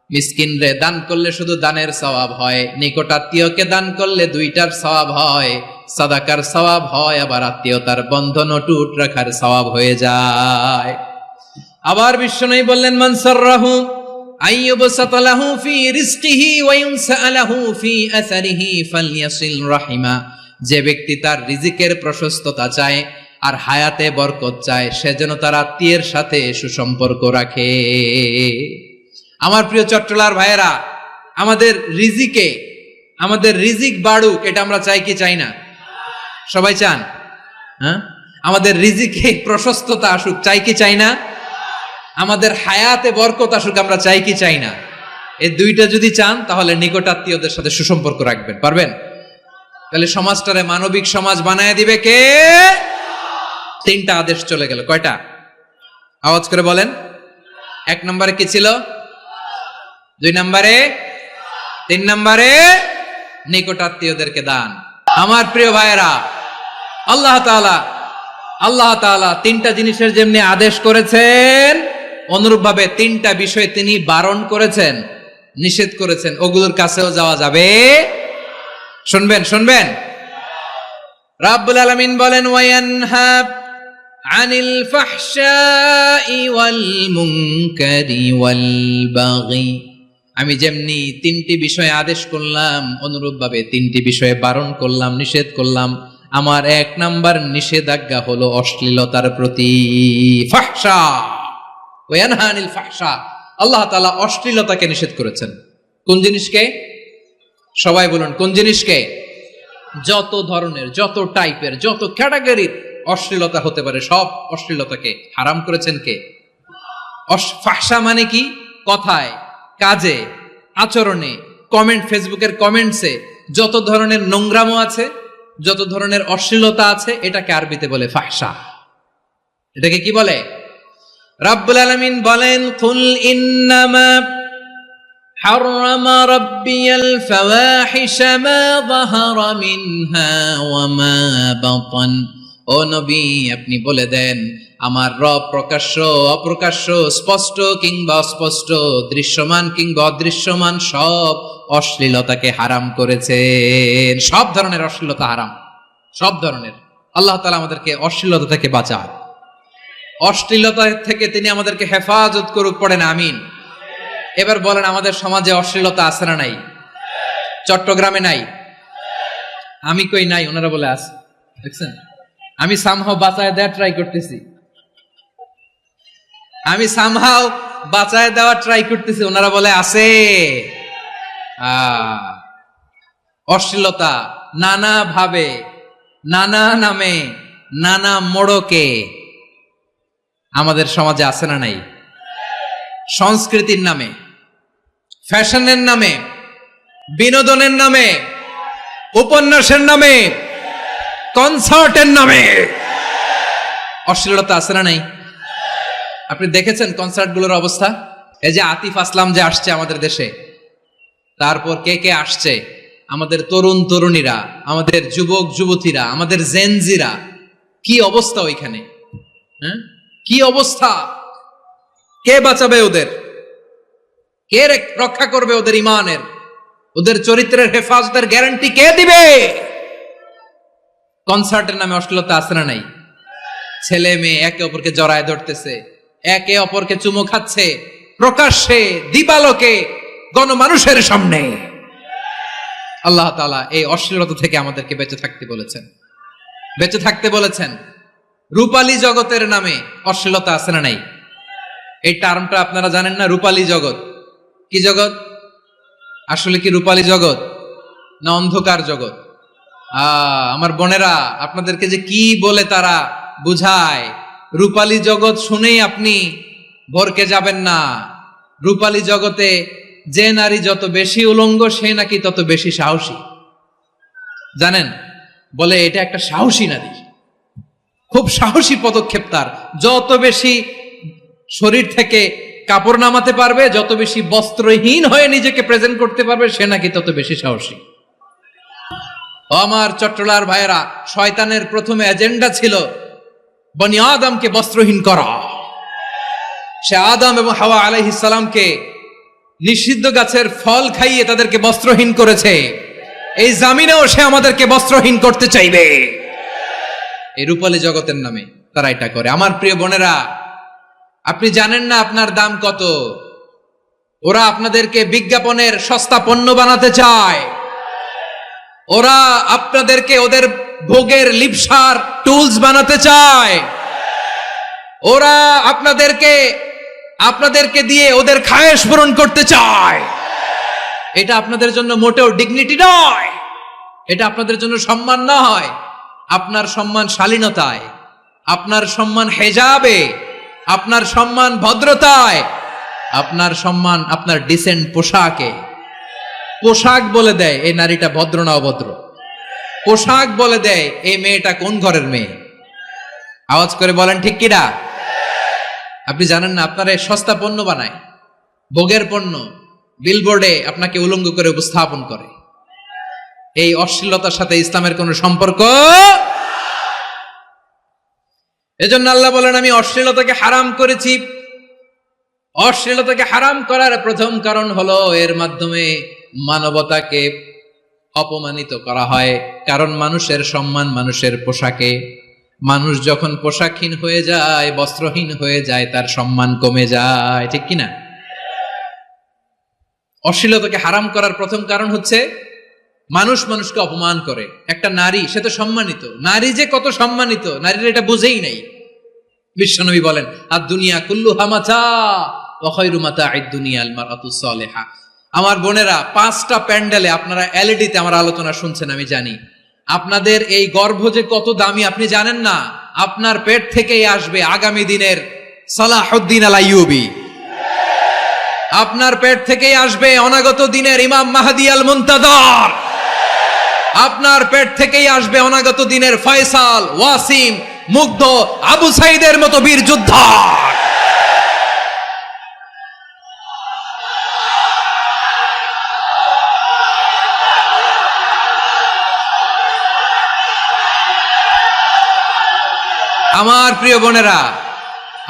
মিসকিনরে দান করলে শুধু দানের সওয়াব হয়, নিকট আত্মীয়কে দান করলে দুইটার সওয়াব হয়, সাদাকার সওয়াব হয়, আবার আত্মীয়তার বন্ধন অটুট রাখার সওয়াব হয়ে যায়। আবার বিশ্বনবী বললেন, মান সাররাহু আইয়ুবসাতা লাহু ফি রিজকিহি ওয়া ইউনসা লাহু ফি আসারিহি ফালইয়াসিল রাহিমা। যে ব্যক্তি তার রিজিকের প্রশস্ততা চায় আর হায়াতে বরকত চায়, সে যেন তার আত্মীয়ের সাথে সুসম্পর্ক রাখে। আমার প্রিয় চট্টলার ভাইয়েরা, আমাদের রিজিক বাড়ুক, এটা আমরা চাই কি চাই না? সবাই চান? হ্যাঁ, আমাদের রিজিকে প্রশস্ততা আসুক, চাই কি চাই না? আমাদের হায়াতে বরকত আসুক, আমরা চাই কি চাই না? এই দুইটা যদি চান, তাহলে নিকটাত্মীয়দের সাথে সুসম্পর্ক রাখবেন। পারবেন? তাহলে সমাজটারে মানবিক সমাজ বানায় দিবে কে? তিনটা আদেশ চলে গেল। কয়টা? আওয়াজ করে বলেন। 1 নম্বরে কি ছিল? 2 নম্বরে, 3 নম্বরে নিকটাত্মীয়দেরকে দান। আমার প্রিয় ভাইয়েরা, আল্লাহ তাআলা তিনটা জিনিসের যেমনি আদেশ করেছেন, অনুরূপভাবে তিনটা বিষয় তিনি বারণ করেছেন, নিষেধ করেছেন। ওগুলোর কাছেও যাওয়া যাবে। শুনবেন। রাব্বুল আলামিন বলেন, ওয়ায়ানহা আনিল ফাহশাই ওয়াল মুনকারি ওয়াল বাগি। আমি যেমনি তিনটি বিষয়ে আদেশ করলাম, অনুরূপভাবে তিনটি বিষয়ে বারণ করলাম, নিষেধ করলাম। আমার 1 নাম্বার নিষেধাজ্ঞা হলো অশ্লীলতার প্রতি। ফাহশা, ওয়ায়ানহা আনিল ফাহশা, আল্লাহ তাআলা অশ্লীলতাকে নিষেধ করেছেন। কোন জিনিসকে? সবাই বলুন, কোন জিনিসকে? যত ধরনের, যত টাইপের, যত ক্যাটাগরির অশ্লীলতা হতে পারে, সব অশ্লীলতাকে হারাম করেছেন কে? ফাহশা মানে কি? কথায়, কাজে, আচরণে, কমেন্ট, ফেসবুকের কমেন্টসে যত ধরনের নোংরামো আছে, যত ধরনের অশ্লীলতা আছে, এটাকে আরবিতে বলে ফাহশা। এটাকে কি বলে? রাব্বুল আলামিন বলেন, কুল ইন্নামা হাররামা রাব্বিয়াল ফাওয়াহিশা মা যাহারা মিনহা ওয়া মা বাতান। ও নবী, আপনি বলে দেন, আমার রব প্রকাশ্য, অপ্রকাশ্য, স্পষ্ট কিংবা অস্পষ্ট, দৃশ্যমান কিংবা অদৃশ্যমান সব অশ্লীলতাকে হারাম করেছেন। সব ধরনের অশ্লীলতা হারাম, সব ধরনের। আল্লাহ তাআলা আমাদেরকে অশ্লীলতা থেকে বাঁচান, অশ্লীলতা থেকে তিনি আমাদেরকে হেফাজত করুক। পড়েন আমিন। এবার বলেন, আমাদের সমাজে অশ্লীলতা আছে না নাই? চট্টগ্রামে নাই? আমি কই নাই, ওনারা বলে আছে। দেখছেন, আমি সামহাও বাঁচায় দেওয়ার ট্রাই করতেছি, ওনারা বলে আছে। অশ্লীলতা নানা ভাবে, নানা নামে, নানা মোড়কে আমাদের সমাজে আছে না নাই? সংস্কৃতির নামে, ফ্যাশনের নামে, বিনোদনের নামে, উপন্যাসের নামে, কনসার্টের নামে অশ্লীলতা আছে না নাই? আপনি দেখেছেন কনসার্টগুলোর অবস্থা? এই যে আতিফ আসলাম যে আসছে আমাদের দেশে, তারপর কে কে আসছে, আমাদের তরুণ তরুণীরা, আমাদের যুবক যুবতীরা, আমাদের জেনজিরা, কি অবস্থা ওইখানে? হ্যাঁ, কি অবস্থা? কে বাঁচাবে ওদের? কে রক্ষা করবে ওদের ইমানের, ওদের চরিত্রের হেফাজতের গ্যারান্টি কে দিবে? কনসার্টের নামে অশ্লীলতা আছে না নাই? ছেলে মেয়ে একে অপরকে জড়ায় ধরতেছে, একে অপরকে চুমো খাচ্ছে, প্রকাশ্যে, দিবালোকে, গণমানুষের সামনে। আল্লাহ তাআলা এই অশ্লীলতা থেকে আমাদেরকে বেঁচে থাকতে বলেছেন, বেঁচে থাকতে বলেছেন। রূপালী জগতের নামে অশ্লীলতা আছে না নাই? এই টার্মটা আপনারা জানেন না? রূপালী জগৎ কি জগৎ? আসলে কি রূপালী জগৎ না অন্ধকার জগৎ? আমার বোনেরা, আপনাদেরকে যে কি বলে তারা বুঝায়, রূপালী জগৎ শুনেই আপনি ভরকে যাবেন না। রূপালী জগতে যে নারী যত বেশি উলঙ্গ সে নাকি তত বেশি সাহসী। জানেন, বলে এটা একটা সাহসী নারী, খুব সাহসী পদক্ষেপ তার। যত বেশি শরীর থেকে কাপড় নামাতে পারবে, যত বেশি বস্ত্রহীন হয়ে নিজেকে প্রেজেন্ট করতে পারবে, সে নাকি তত বেশি সাহসী। আমার চট্টলার ভাইয়েরা, শয়তানের প্রথমে এজেন্ডা ছিল বনি আদমকে বস্ত্রহীন করা। সে আদম এবং হাওয়া আলাইহিস সালামকে নিষিদ্ধ গাছের ফল খাইয়ে তাদেরকে বস্ত্রহীন করেছে। এই জামিনেও সে আমাদেরকে বস্ত্রহীন করতে চাইবে। এই রূপালী জগতের নামে তারা এটা করে। আমার প্রিয় বোনেরা, আপনি জানেন না আপনার দাম কত। ওরা আপনাদেরকে বিজ্ঞাপনের সস্তা পণ্য বানাতে চায়। ওরা আপনাদেরকে ওদের ভোগের লিপসার টুলস বানাতে চায়। ওরা আপনাদেরকে দিয়ে ওদের খায়েশ পূরণ করতে চায়। এটা আপনাদের জন্য মোটেও ডিগনিটি নয়, এটা আপনাদের জন্য সম্মান নয়। আপনার সম্মান শালীনতায়, আপনার সম্মান হেজাবে, আপনার সম্মান ভদ্রতায়, আপনার সম্মান আপনার ডিসেন্ট পোশাকে। পোশাক বলে দেয় এই নারীটা ভদ্র না অভদ্র। পোশাক বলে দেয় এই মেয়েটা কোন ঘরের মেয়ে। আওয়াজ করে বলেন ঠিক কিনা? আপনি জানেন না, আপনারা এই সস্তা পণ্য বানায়, ভোগের পণ্য, বিলবোর্ডে আপনাকে উলঙ্গ করে উপস্থাপন করে। এই অশ্লীলতার সাথে ইসলামের কোনো সম্পর্ক। এজন্য আল্লাহ বলেন, আমি অশ্লীলতাকে হারাম করেছি। অশ্লীলতাকে হারাম করার প্রথম কারণ হলো এর মাধ্যমে মানবতাকে অপমানিত করা হয়। কারণ মানুষের সম্মান মানুষের পোশাকে। মানুষ যখন পোশাকহীন হয়ে যায়, বস্ত্রহীন হয়ে যায়, তার সম্মান কমে যায়, ঠিক কিনা? অশ্লীলতাকে হারাম করার প্রথম কারণ হচ্ছে মানুষ মানুষকে অপমান করে। একটা নারী, সে তো সম্মানিত। নারী যে কত সম্মানিত, নারীরা এটা বুঝেই নাই। বিশ্বনবী বলেন, আর দুনিয়া কুল্লুহা মাতা ওয়া খায়রু মাতা'আদ দুনিয়া আল মারআতুস সালিহা। আমার বোনেরা, 5টা প্যান্ডেলে আপনারা এলইডিতে আমার আলোচনা শুনছেন, আমি জানি। আপনাদের এই গর্ভ যে কত দামি আপনি জানেন না। আপনার পেট থেকেই আসবে আগামী দিনের সালাহুদ্দিন আল আইয়ুবী। আপনার পেট থেকেই আসবে অনাগত দিনের ইমাম মাহদী আল মুনতাজার। আপনার পেট থেকেই আসবে অনাগত দিনের ফয়সাল, ওয়াসিম, মুগ্ধ, আবু সাইদের মতো বীর যোদ্ধা। আমার প্রিয় বোনেরা,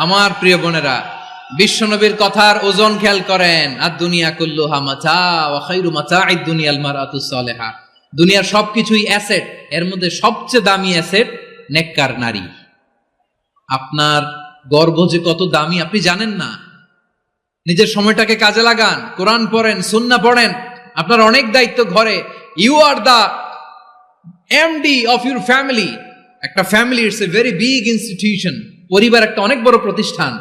আমার প্রিয় বোনেরা, বিশ্বনবীর কথার ওজন খেয়াল করেন। আর দুনিয়া কুল্লুহা মাতা ওয়া খায়রু মাতা'আদ দুনিয়া আল মারআতুস সালিহা। দুনিয়ার সবকিছুই অ্যাসেট, এর মধ্যে সবচেয়ে দামি অ্যাসেট নেককার নারী। আপনার গর্ভ যে কত দামি আপনি জানেন না। নিজের সময়টাকে কাজে লাগান, কোরআন পড়েন, সুন্নাহ পড়েন। আপনার অনেক দায়িত্ব ঘরে। You are the MD of your family. একটা family it's a very big institution. পরিবার একটা অনেক বড় প্রতিষ্ঠান।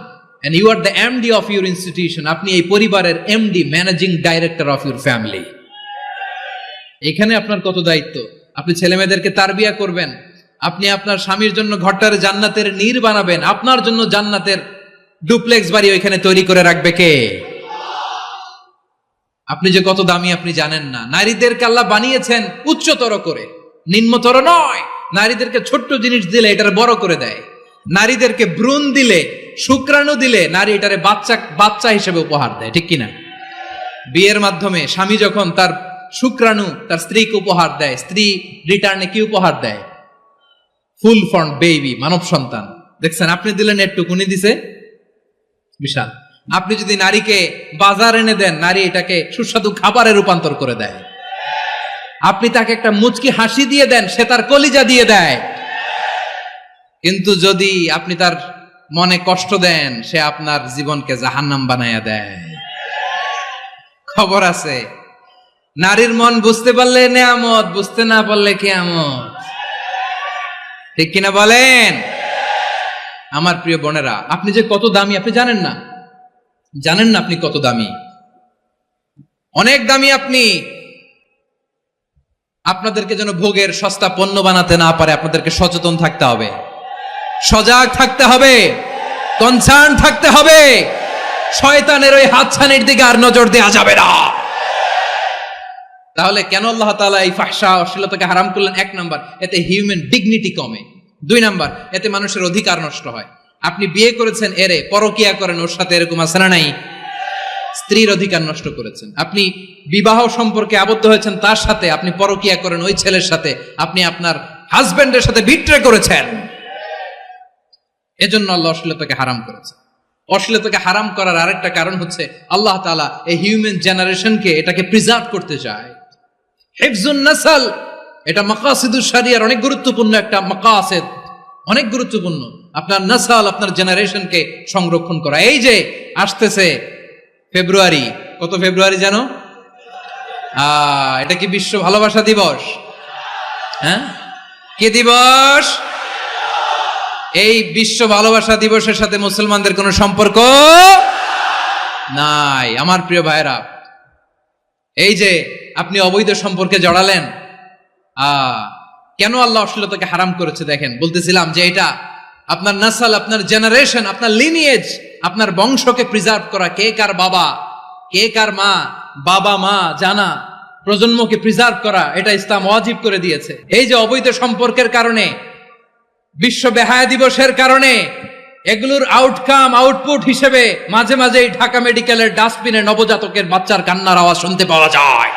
and you are the MD of your institution. আপনি এই পরিবারের MD, managing director of your family. এখানে আপনার কত দায়িত্ব। আপনি ছেলেমেয়েদেরকে তারবিয়া করবেন। আপনি আপনার স্বামীর জন্য ঘরটারে জান্নাতের নীর বানাবেন। আপনার জন্য জান্নাতের ডুপ্লেক্স বাড়ি ওইখানে তৈরি করে রাখবে কে? আপনি যে কত দামি আপনি জানেন না। নারীদেরকে আল্লাহ বানিয়েছেন উচ্চতর করে, নিম্নতর নয়। নারীদেরকে ছোট্ট জিনিস দিলে এটার বড় করে দেয়। নারীদেরকে ভ্রূণ দিলে, শুক্রাণু দিলে নারী এটারে বাচ্চা হিসেবে উপহার দেয়, ঠিক কিনা? বিয়ের মাধ্যমে স্বামী যখন তার শুক্রাণু তার স্ত্রীকে উপহার দেয়, স্ত্রী রিটার্নে কি উপহার দেয়? ফুল ফর্ম বেবি, মানব সন্তান। দেখছেন, আপনি দিলেন একটুক, উনি দিছে বিশাল। আপনি যদি নারীকে বাজার এনে দেন, নারী এটাকে সুস্বাদু খাবারে রূপান্তর করে দেয়। আপনি তাকে একটা মুচকি হাসি দিয়ে দেন, সে তার কলিজা দিয়ে দেয়। কিন্তু যদি আপনি তার মনে কষ্ট দেন, সে আপনার জীবনকে জাহান্নাম বানায়া দেয়। খবর আছে, নারীর মন বুঝতে পারলে নেয়ামত, বুঝতে না পারলে কিয়ামত। ঠিক কিনা বলেন? আমার প্রিয় বোনেরা, আপনি যে কত দামি আপনি জানেন না, জানেন না আপনি কত দামি, অনেক দামি আপনি। আপনাদেরকে যেন ভোগের সস্তা পণ্য বানাতে না পারে আপনাদেরকে সচেতন থাকতে হবে, সজাগ থাকতে হবে, কনসার্ন থাকতে হবে। শয়তানের ওই হাতছানির দিকে আর নজর দেওয়া যাবে না। তাহলে কেন আল্লাহ তাআলা এই ফাহশা অশ্লীলতাকে হারাম করলেন? এক নাম্বার, এতে হিউম্যান ডিগনিটি কমে। দুই নাম্বার, এতে মানুষের অধিকার নষ্ট হয়। আপনি বিয়ে করেছেন এরে, পরকিয়া করেন ওর সাথে, এরকম আছে না নাই? স্ত্রীর অধিকার নষ্ট করেছেন। আপনি বিবাহ সম্পর্কে আবদ্ধ হয়েছেন তার সাথে, আপনি পরকিয়া করেন ওই ছেলের সাথে, আপনি আপনার হাজবেন্ডের সাথে বিট্রে করেছেন। এজন্য আল্লাহ অশ্লীলতাকে হারাম করেছেন। অশ্লীলতাকে হারাম করার আরেকটা কারণ হচ্ছে আল্লাহ তাআলা এই হিউম্যান জেনারেশনকে এটাকে প্রিজার্ভ করতে চায়। হিফজুন নাসল, এটা মাকাসিদুশ শরিয়ার অনেক গুরুত্বপূর্ণ একটা মাকাসিদ, অনেক গুরুত্বপূর্ণ। আপনার নাসল, আপনার জেনারেশনকে সংরক্ষণ করা। এই যে আসতেছে ফেব্রুয়ারি, কত ফেব্রুয়ারি জানো? এটা কি বিশ্ব ভালোবাসা দিবস? হ্যাঁ, কি দিবস? এই বিশ্ব ভালোবাসা দিবসের সাথে মুসলমানদের কোনো সম্পর্ক নাই। আমার প্রিয় ভাইরা, এই যে আপনি অবৈধ সম্পর্কে জড়ালেন, কেন আল্লাহ অশ্লীলতাকে হারাম করেছে দেখেন। বলতেছিলাম যে এটা আপনার নাসল, আপনার জেনারেশন, আপনার লিনিয়েজ, আপনার বংশকে প্রিজার্ভ করা। কে কার বাবা, কে কার মা, বাবা মা জানা, প্রজন্মকে প্রিজার্ভ করা, এটা ইসলাম ওয়াজিব করে দিয়েছে। এই যে অবৈধ সম্পর্কের কারণে, বিশ্ব বেহায়া দিবসের কারণে, এগুলোর আউটকাম, আউটপুট হিসেবে মাঝে মাঝে ঢাকা মেডিকেলের ডাস্টবিনে নবজাতকের বাচ্চার কান্নার আওয়াজ শুনতে পাওয়া যায়।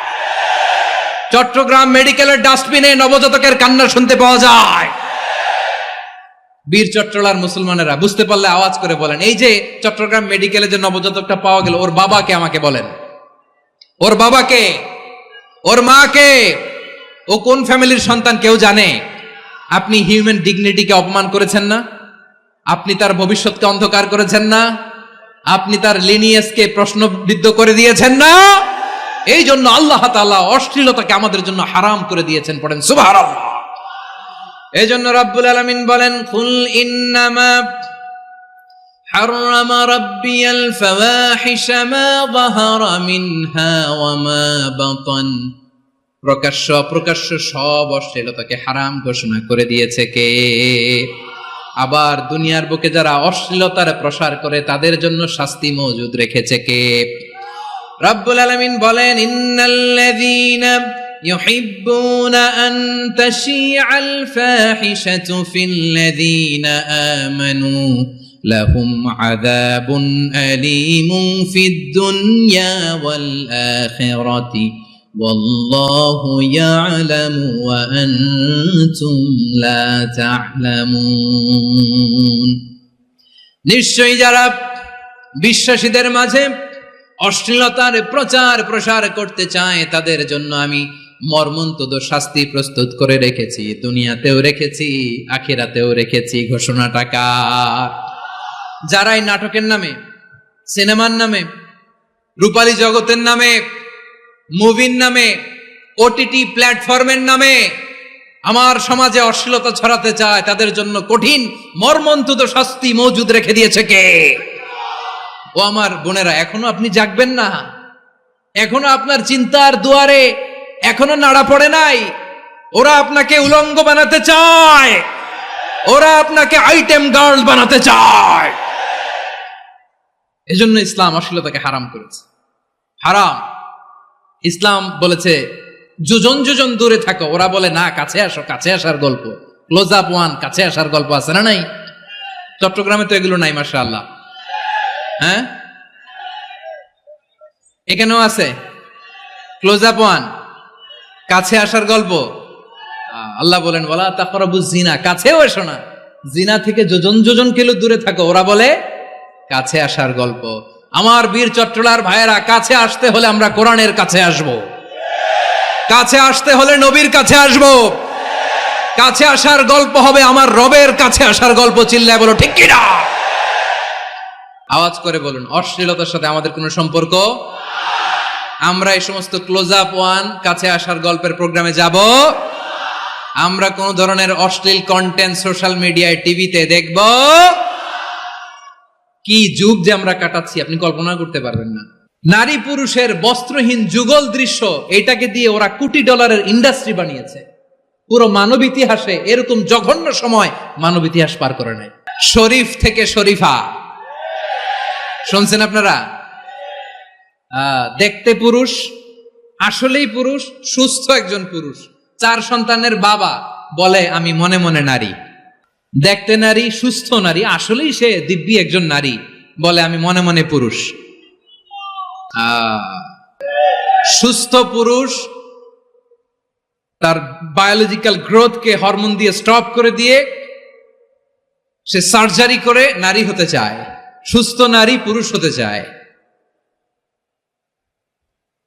চট্টগ্রাম মেডিকেলের ডাস্টবিনে নবজাতকের কান্না শুনতে পাওয়া যায়। বীর চট্টলার মুসলমানেরা বুঝতে পারলে আওয়াজ করে বলেন, এই যে চট্টগ্রাম মেডিকেলে যে নবজাতকটা পাওয়া গেল, ওর বাবাকে আমাকে বলেন, ওর বাবাকে, ওর মাকে, ও কোন ফ্যামিলির সন্তান কেউ জানে? আপনি হিউম্যান ডিগনিটিকে অপমান করেছেন না? আপনি তার ভবিষ্যৎকে অন্ধকার করেছেন না? আপনি তার লিনিয়েজকে প্রশ্নবিদ্ধ করে দিয়েছেন না? এই জন্য আল্লাহ তাআলা অশ্লীলতাকে আমাদের জন্য হারাম করে দিয়েছেন। পড়েন সুবহানাল্লাহ। এই জন্য রাব্বুল আলামিন বলেন, কুল ইন্নামা হাররামা রাব্বিয়াল ফাওয়াহিশা মা যাহারা মিনহা ওয়া মা বাতান। প্রকাশ্য অপ্রকাশ্য সব অশ্লীলতাকে হারাম ঘোষণা করে দিয়েছে কে? আবার দুনিয়ার বুকে যারা অশ্লীলতার প্রসার করে তাদের জন্য শাস্তি মজুদ রেখেছে কে? রাব্বুল আলামিন বলেন, ইন্নাল্লাযীনা ইউহিব্বুনা আন তাশিআল ফাহিশাতু ফিল্লাযীনা আমানু লাহুম আযাবুন আলীমুন ফিদ দুনিয়া ওয়াল আখিরাতি ওয়াল্লাহু ইয়ালামু ওয়া আনতুম লা তা'লামুন। নিশ্চয়ই যারা বিশ্বাসীদের মাঝে অশ্লীলতার প্রচার প্রসার করতে চায় তাদের জন্য আমি মর্মন্তুদ শাস্তি প্রস্তুত করে রেখেছি, দুনিয়াতেও রেখেছি, আখিরাতেও রেখেছি। ঘোষণাটা কার? যারাই নাটকের নামে, সিনেমার নামে, রূপালী জগতের নামে, মুভির নামে, ওটিটি প্ল্যাটফর্মের নামে আমার সমাজে অশ্লীলতা ছড়াতে চায় তাদের জন্য কঠিন মর্মন্তুদ শাস্তি মজুদ রেখে দিয়েছে কে? ও আমার বোনেরা, এখনো আপনি জাগবেন না? এখনো আপনার চিন্তার দুয়ারে এখনো নাড়া পড়ে নাই? ওরা আপনাকে উলঙ্গ বানাতে চায়, ওরা আপনাকে আইটেম গার্ল বানাতে চায়। এজন্য ইসলাম অশ্লীলতাকে হারাম করেছে। হারাম। ইসলাম বলেছে যোজন যোজন দূরে থাকো, ওরা বলে না কাছে আসো, কাছে আসার গল্প, ক্লোজ আপ ওয়ান, কাছে আসার গল্প আছে না নাই? চট্টগ্রামে তো এগুলো নাই মাশাআল্লাহ। হ্যাঁ, এখানেও আছে ক্লোজ আপ ওয়ান, কাছে আসার গল্প। আল্লাহ বলেন ওয়ালা তাকরাবুজ জিনা, কাছেও এসো না, জিনা থেকে যোজন যোজন কিলো দূরে থাকো, ওরা বলে কাছে আসার গল্প। আমার বীর চট্টলার ভাইয়েরা, কাছে আসতে হলে আমরা কোরআনের কাছে আসব, কাছে আসতে হলে নবীর কাছে আসব, কাছে আসার গল্প হবে আমার রবের কাছে আসার গল্প। চিল্লায় বলো ঠিক কিনা? আওয়াজ করে বলুন, অশ্লীলতার সাথে আমাদের কোনো সম্পর্ক আমরা এই সমস্ত ক্লোজ আপ ওয়ান, কাছে আসার গল্পের প্রোগ্রামে যাব। আমরা কোন ধরনের অশ্লীল কন্টেন্ট সোশ্যাল মিডিয়ায়, টিভিতে দেখব। কি যুগ যে আমরা কাটাচ্ছি আপনি কল্পনা করতে পারবেন না। নারী পুরুষের বস্ত্রহীন যুগল দৃশ্য, এটাকে দিয়ে ওরা কোটি ডলারের ইন্ডাস্ট্রি বানিয়েছে। পুরো মানব ইতিহাসে এরকম জঘন্য সময় মানব ইতিহাস পার করে নাই। শরীফ থেকে শরীফা শুনছেন আপনারা? দেখতে পুরুষ, আসলেই পুরুষ, সুস্থ একজন পুরুষ, 4 সন্তানের বাবা, বলে আমি মনে মনে নারী। দেখতে নারী, সুস্থ নারী, আসলেই সে দিব্যি একজন নারী, বলে আমি মনে মনে পুরুষ। সুস্থ পুরুষ তার বায়োলজিক্যাল গ্রোথকে হরমোন দিয়ে স্টপ করে দিয়ে সে সার্জারি করে নারী হতে চায়। সুস্থ নারী পুরুষ হতে চায়।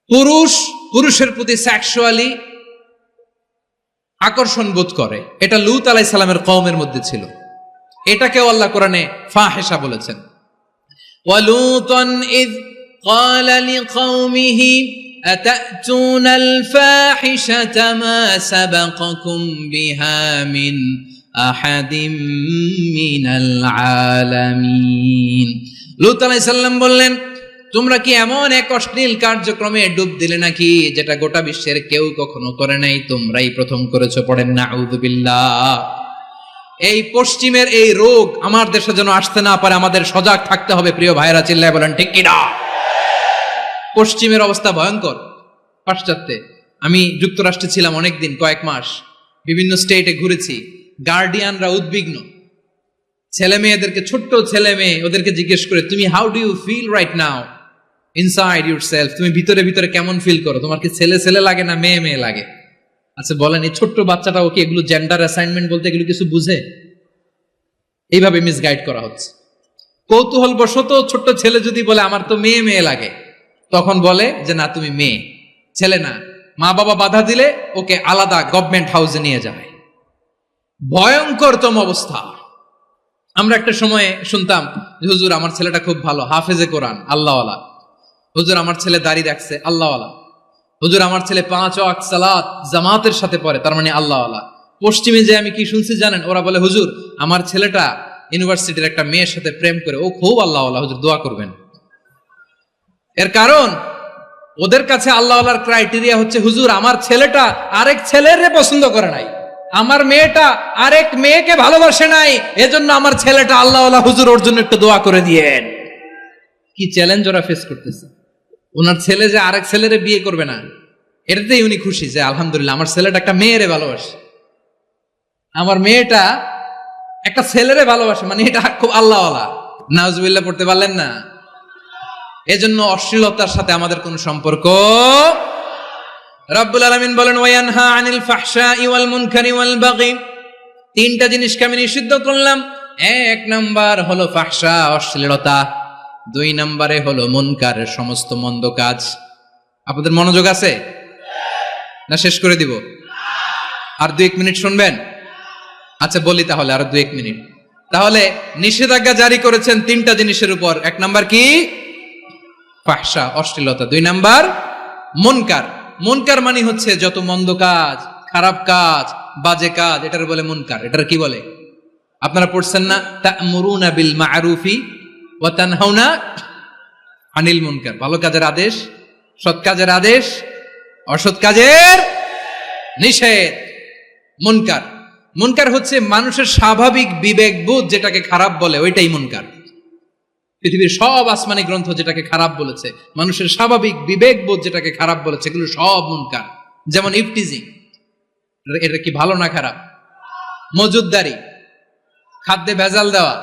পুরুষ পুরুষের প্রতি সেক্সুয়ালি আকর্ষণ বোধ করে। এটা লূত আলাইহিস সালামের কওমের মধ্যে ছিল। এটাকেও আল্লাহ কোরআনে ফাহিশা বলেছেন। ওয়ালুতান ইয قال لقومه أتأتون الفاحشة ما سبقكم بها من أحد من العالمين। লূত আলাইহিস সালাম বললেন, তোমরা কি এমন এক অশ্লীল কার্যক্রমে ডুব দিলে নাকি যেটা গোটা বিশ্বের কেউ কখনো করে নাই, তোমরাই প্রথম করেছো। পড়েন নাউযুবিল্লাহ। এই পশ্চিমের এই রোগ আমার দেশে যেন আসতে না পারে, আমাদের সজাগ থাকতে হবে। প্রিয় ভাইরা চিল্লায় বলেন ঠিক কি না? পশ্চিমের অবস্থা ভয়ঙ্কর। পাশ্চাত্যে, আমি যুক্তরাষ্ট্রে ছিলাম অনেকদিন, কয়েক মাস, বিভিন্ন স্টেটে ঘুরেছি। গার্ডিয়ানরা উদ্বিগ্ন। ছেলে মেয়েদেরকে, ছোট্ট ছেলে মেয়ে, ওদেরকে জিজ্ঞেস করে, তুমি how do you feel right now inside yourself? তুমি ভিতরে ভিতরে কেমন ফিল করো? তোমার কি ছেলে ছেলে লাগে না মেয়ে মেয়ে লাগে? আচ্ছা বলেন, এই ছোট্ট বাচ্চাটা ওকে এগুলো জেন্ডার অ্যাসাইনমেন্ট বলতে এগুলো কিছু বুঝে? এইভাবে মিসগাইড করা হচ্ছে। কৌতূহল বশত ছোট্ট ছেলে যদি বলে আমার তো মেয়ে মেয়ে লাগে, তখন বলে যে না তুমি মেয়ে, ছেলে না। মা বাবা বাধা দিলে ওকে আলাদা গভর্নমেন্ট হাউসে নিয়ে যায়। ভয়ঙ্করতম অবস্থা। আমরা একটা সময়ে শুনতাম যে হুজুর আমার ছেলেটা খুব ভালো, হাফেজে কোরআন, আল্লাহওয়ালা। হুজুর আমার ছেলে দাড়ি রাখছে, আল্লাহওয়ালা। হুজুর আমার ছেলে 5 ওয়াক্ত সালাত জামাতের সাথে পড়ে, তার মানে আল্লাহওয়ালা। পশ্চিমে যে আমি কি শুনছি জানেন? ওরা বলে হুজুর আমার ছেলেটা ইউনিভার্সিটির একটা মেয়ের সাথে প্রেম করে, ও খুব আল্লাহওয়ালা, হুজুর দোয়া করবেন। এর কারণ ওদের কাছে আল্লাহওয়ালার ক্রাইটেরিয়া হচ্ছে হুজুর আমার ছেলেটা আরেক ছেলের পছন্দ করে নাই, আমার মেয়েটা আরেক মেয়েকে ভালোবাসে নাই, এজন্য আমার ছেলেটা আল্লাহওয়ালা, হুজুর ওর জন্য একটু দোয়া করে দিয়েন। কি চ্যালেঞ্জ ওরা ফেস করতেছে। ওনার ছেলে যে আরেক ছেলেরে বিয়ে করবে না, এটাতেই উনি খুশি যে আলহামদুলিল্লাহ আমার ছেলেটা একটা মেয়েরে ভালোবাসে, আমার মেয়েটা একটা ছেলেরে ভালোবাসে, মানে এটা খুব আল্লাহওয়ালা। নাউজুবিল্লাহ পড়তে পারলেন না? এজন্য অশ্লীলতার সাথে আমাদের কোনো সম্পর্ক। রব্বুল আলামিন বলেন ওয়ায়ানহা আনিল ফাহশাই ওয়াল মুনকারি ওয়াল বাগি। 3টা জিনিসকে আমি নিষিদ্ধ করলাম। 1 নাম্বার হলো ফাহশা, অশ্লীলতা। 2 নম্বরে হলো মুনকার, সমস্ত মন্দ কাজ। আপনাদের মনোযোগ আছে না? শেষ করে দিব? আর 2-1 মিনিট শুনবেন? আচ্ছা বলি তাহলে, আর 2-1 মিনিট। তাহলে নিষেধাজ্ঞা জারি করেছেন 3টা জিনিসের উপর। 1 নাম্বার কি? ফাহশা, অশ্লীলতা। 2 নাম্বার মুনকার। মুনকার মানে হচ্ছে যত মন্দ কাজ, খারাপ কাজ, বাজে কাজ, এটার বলে মুনকার। এটার কি বলে? আপনারা পড়ছেন না তা'মুরুনা বিল মা'রুফি ওয়া তানহাউনা আনিল মুনকার। ভালো কাজের আদেশ, সৎ কাজের আদেশ, অসৎ কাজের নিষেধ। মুনকার, মুনকার হচ্ছে মানুষের স্বাভাবিক বিবেকবোধ যেটাকে খারাপ বলে, ওইটাই মুনকার। পৃথিবীর সব আসমানি গ্রন্থ যেটাকে খারাপ বলেছে, মানুষের স্বাভাবিক বিবেকবোধ যেটাকে খারাপ বলেছে, এগুলো সব মুনকার। যেমন ইফটিজিং, এটা কি ভালো না খারাপ? মজুদদারি, খাদ্যে ভেজাল দেওয়া,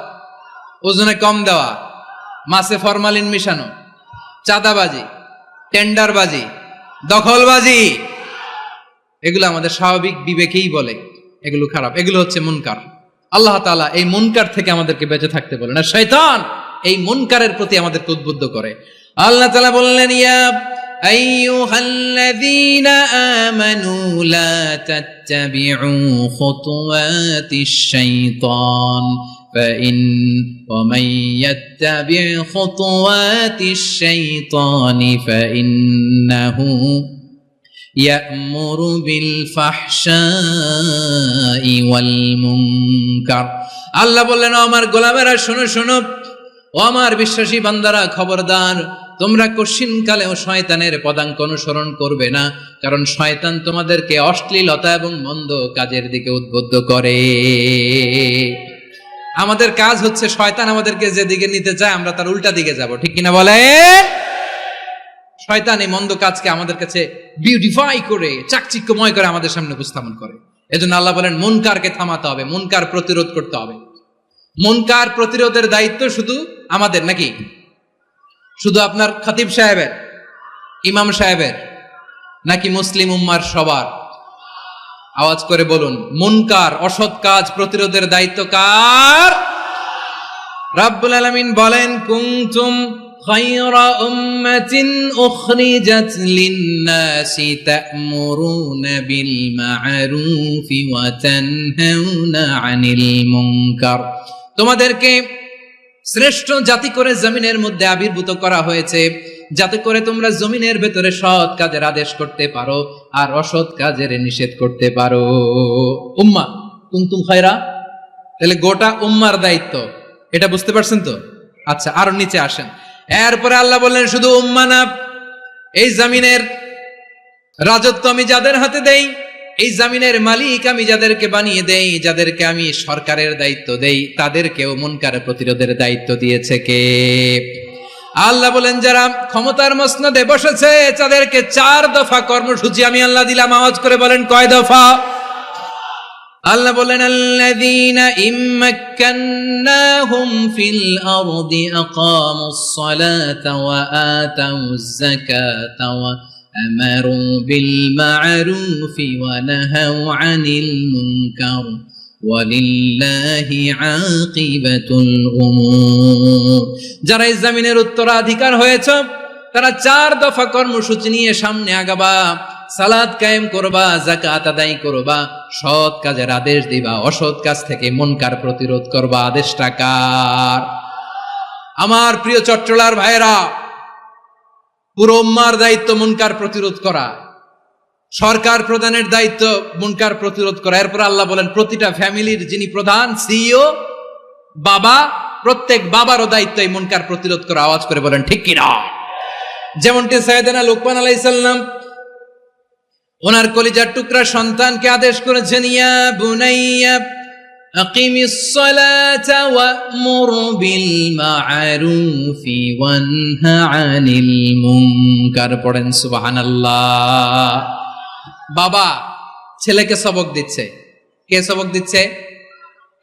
ওজনে কম দেওয়া, মাছে ফরমালিন মিশানো, চাঁদাবাজি, টেন্ডারবাজি, দখলবাজি, এগুলো আমাদের স্বাভাবিক বিবেকেই বলে এগুলো খারাপ, এগুলো হচ্ছে মুনকার। আল্লাহ তাআলা এই মুনকার থেকে আমাদেরকে বেঁচে থাকতে বলেন, আর শয়তান এই মুনকারের প্রতি আমাদেরকে উদ্বুদ্ধ করে। আল্লাহ তাআলা বললেন ইয়া আইয়ুহাল্লাযীনা আমানু লা তাত্তাবিউ খুতুওয়াতিশ শাইতান ومن يتبع خطوات الشيطان فإنه يأمر بالفحشاء والمنكر। আল্লাহ বললেন, আমার গোলামেরা শোনো শোনো, ও আমার বিশ্বাসী বান্দারা খবরদার, তোমরা কশিনকালেও শয়তানের পদাঙ্ক অনুসরণ করবে না, কারণ শয়তান তোমাদেরকে অশ্লীলতা এবং মন্দ কাজের দিকে উদ্বুদ্ধ করে। আমাদের কাজ হচ্ছে শয়তান আমাদেরকে যেদিকে নিতে চায় আমরা তার উল্টা দিকে যাব, ঠিক কিনা বলে? শয়তান এই মন্দ কাজকে আমাদের কাছে বিউটিফাই করে চাকচিক্যময় করে আমাদের সামনে উপস্থাপন করে। এজন্য আল্লাহ বলেন মুনকারকে থামাতে হবে, মুনকার প্রতিরোধ করতে হবে। মুনকার প্রতিরোধের দায়িত্ব শুধু আমাদের নাকি? শুধু আপনার খতিব সাহেবের, ইমাম সাহেবের, নাকি মুসলিম উম্মার সবার? আওয়াজ করে বলুন, মুনকার অসৎ কাজ প্রতিরোধের দায়িত্ব কার? রাব্বুল আলামিন বলেন, কুনতুম খায়রা উম্মাতিন উখরিজাত লিন-নাসি তা'মুরুনা বিল মা'রুফি ওয়া তানহাউনা আনিল মুনকার। তোমাদেরকে শ্রেষ্ঠ জাতি করে জমিনের মধ্যে আবির্ভূত করা হয়েছে, যাতে করে তোমরা জমিনের ভেতরে সৎ কাজের আদেশ করতে পারো আর অসৎ কাজের নিষেধ করতে পারো। উম্মাহ কুনতুম খায়রা, তাহলে গোটা উম্মার দায়িত্ব, এটা বুঝতে পারছেন তো? আচ্ছা, আরো নিচে আসেন। এরপরে আল্লাহ বললেন, শুধু উম্মাহ না, এই জমিনের রাজত্ব আমি যাদের হাতে দেই, এই জমিনের মালিক আমি যাদেরকে বানিয়ে দেই, যাদেরকে আমি সরকারের দায়িত্ব দেই, তাদেরকেও মুনকার প্রতিরোধের দায়িত্ব দিয়েছে কে? আল্লাহ বলেন, যারা ক্ষমতার মসনদে বসেছে তাদেরকে 4 দফা কর্মসূচি আমি আল্লাহ দিলাম। আওয়াজ করে বলেন, কয় দফা? আল্লাহ বলেন, আল্লাযীনা ইম্মাক্কান্নাহুম ফিল আরদি আকামুস সালাতা ওয়া আতাউয যাকাতা ওয়া আমারু বিল মা'রুফি ওয়া নাহাউ আনিল মুনকার ওয়ালিল্লাহি আকিবাতুল উমুর। যারা এই জমিনের উত্তরাধিকার হয়েছে তারা 4 দফা কর্মসূচি নিয়ে সামনে আগাবা। সালাত কায়েম করবা, যাকাত আদায় করবা, সৎ কাজের আদেশ দিবা, অসৎ কাজ থেকে মুনকার প্রতিরোধ করবা। আদেশটা কার? আমার প্রিয় চট্টলার ভাইরা, পুরো উম্মার দায়িত্ব মুনকার প্রতিরোধ করা, সরকার প্রধানের দায়িত্ব মুনকার প্রতিরোধ করা। এরপর আল্লাহ বলেন, প্রতিটা ফ্যামিলির যিনি প্রধান সিইও বাবা, প্রত্যেক বাবারও দায়িত্ব এই মুনকার প্রতিরোধ করা। আওয়াজ করে বলেন ঠিক কিনা? যেমনটি সাইয়েদনা লুকমান আলাইহিস সালাম ওনার কলিজার টুকরা সন্তানকে আদেশ করেছেন, ইয়া বুনাইয়া আকিমিস সালাতা ওয়া'মুর বিল মা'রুফি ওয়ানহা আনিল মুনকার। পড়েন সুবহানাল্লাহ। বাবা ছেলেকে সবক দিচ্ছে। কে সবক দিচ্ছে?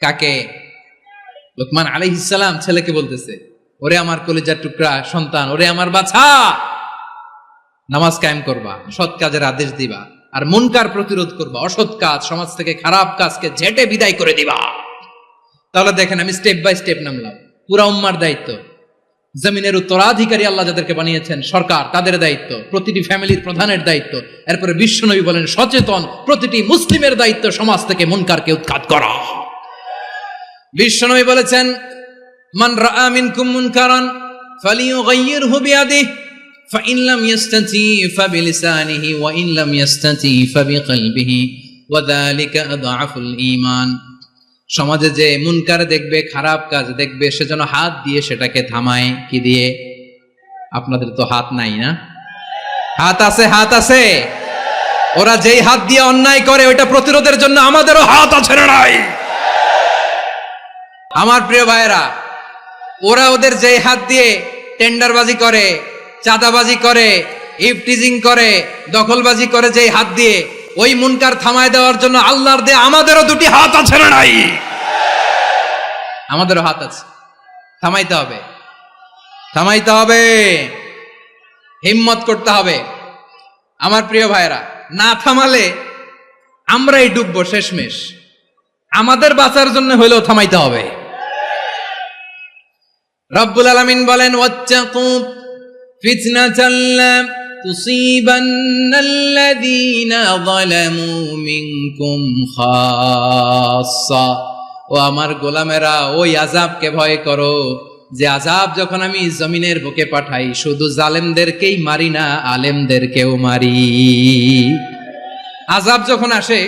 কাকে? লুকমান আলাইহিস সালাম ছেলেকে বলতেছে, ওরে আমার কলিজার টুকরা সন্তান, ওরে আমার বাছা, নামাজ কায়েম করবা, সৎ কাজের আদেশ দিবা, আর মুনকার প্রতিরোধ করবা, অসৎ কাজ, সমাজ থেকে খারাপ কাজকে ঝেঁটে বিদায় করে দিবা। তাহলে দেখেন, আমি স্টেপ বাই স্টেপ নামলাম। পুরা উম্মার দায়িত্ব, জমিনের উত্তরাধিকারী আল্লাহ যাদেরকে বানিয়েছেন সরকার, তাদের দায়িত্ব, প্রতিটি ফ্যামিলির প্রধানের দায়িত্ব। এরপরে বিশ্বনবী বলেন, সচেতন প্রতিটি মুসলিমের দায়িত্ব সমাজ থেকে মুনকারকে উৎখাত করা। বিশ্বনবী বলেছেন, মান রাআ মিনকুম মুনকারান ফালিয়ুগাইয়িরহু বিয়াদিহি ফাইন লাম ইয়াস্তাতি ফাবিলিসানিহি ওয়া ইন লাম ইয়াস্তাতি ফাবিকলবিহি ওয়া যালিকা আযআফুল ঈমান। সমাজে যে মুনকার দেখবে, খারাপ কাজ দেখবে, সে যেন হাত দিয়ে সেটাকে থামায়। কি দিয়ে? আপনাদের তো হাত নাই না? হাত আছে, হাত আছে। ওরা যেই হাত দিয়ে অন্যায় করে ওইটা প্রতিরোধের জন্য আমাদেরও হাত আছে না নাই? আমার প্রিয় ভাইরা, ওরা ওদের যেই হাত দিয়ে টেন্ডারবাজি করে, চাঁদাবাজি করে, ইফটিজিং করে, দখলবাজি করে, যেই হাত দিয়ে, ওই মুনকার থামায় দেওয়ার জন্য আল্লাহর দেয়া আমাদেরও 2টি হাত আছে না নাই? আমাদেরও হাত আছে। থামাইতে হবে, থামাইতে হবে, হিম্মত করতে হবে। আমার প্রিয় ভাইরা, না থামালে আমরাই ডুববো শেষমেশ। আমাদের বাঁচার জন্য হইলেও থামাইতে হবে। রব্বুল আলামিন বলেন, ওয়াত্তাকু ফিতনাতাল লা তুসিবান্নাল্লাযীনা যালামু মিনকুম খাসসা ও আমার গোলামেরা, ওই আযাবকে ভয় করো যে আযাব যখন আমি জমিনের বুকে পাঠাই শুধু জালেমদেরকেই মারি না, আলেমদেরকেও মারি। আযাব যখন আসে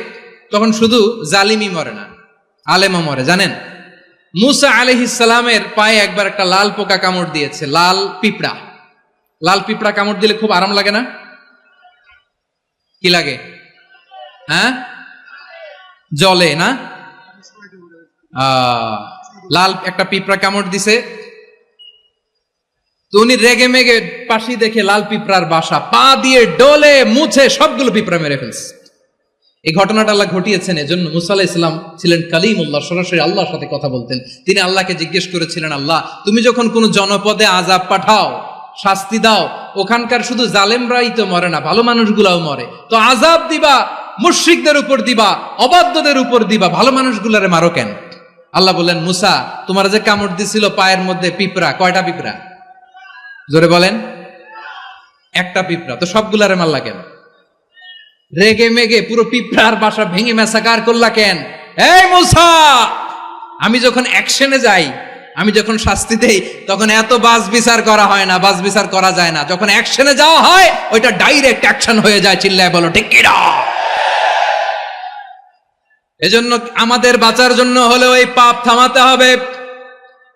তখন শুধু জালিমই মরে না, আলেমও মরে। জানেন, মুসা আলাইহিস সালামের পায়ে একবার একটা লাল পোকা কামড় দিয়েছে, লাল পিঁপড়া। লাল পিঁপড়া কামড় দিলে খুব আরাম লাগে না? কি লাগে? হ্যাঁ, জলে না? লাল একটা পিঁপড়া কামড় দিছে, তো উনি রেগে মেগে পাশি দেখে লাল পিঁপড়ার বাসা, পা দিয়ে ডলে মুছে সবগুলো পিঁপড়া মেরে ফেলছে। এই ঘটনাটা আল্লাহ ঘটিয়েছেন এজন্য মুসা আলাইহিস সালাম ছিলেন কালিমুল্লাহ, সরাসরি আল্লাহর সাথে কথা বলতেন। তিনি আল্লাহকে জিজ্ঞেস করেছিলেন, আল্লাহ তুমি যখন কোন জনপদে আযাব পাঠাও, শাস্তি দাও, ওখানকার শুধু জালেমরাই তো মরে না, ভালো মানুষগুলাও মরে, তো আযাব দিবা মুশরিকদের উপর দিবা, অবাধ্যদের উপর দিবা, ভালো মানুষগুলারে মারো কেন? আল্লাহ বললেন, মুসা তোমার যে কামড় দিছিল পায়ের মধ্যে পিঁপড়া, কয়টা পিঁপড়া? জোরে বলেন। একটা পিঁপড়া, তো সবগুলারে মারলা কেন? রেগে মেগে পুরো পিঁপড়ার বাসা ভেঙে মেসাকার করলা কেন? এই মুসা, আমি যখন অ্যাকশনে যাই, আমি যখন শাস্তি দেই, তখন এত বাস বিচার করা হয় না, বাস বিচার করা যায় না। যখন অ্যাকশনে যাওয়া হয় ওইটা ডাইরেক্ট অ্যাকশন হয়ে যায়। চিল্লায় বলো ঠিক কি না? এজন্য আমাদের বাঁচার জন্য হলেও এই পাপ থামাতে হবে,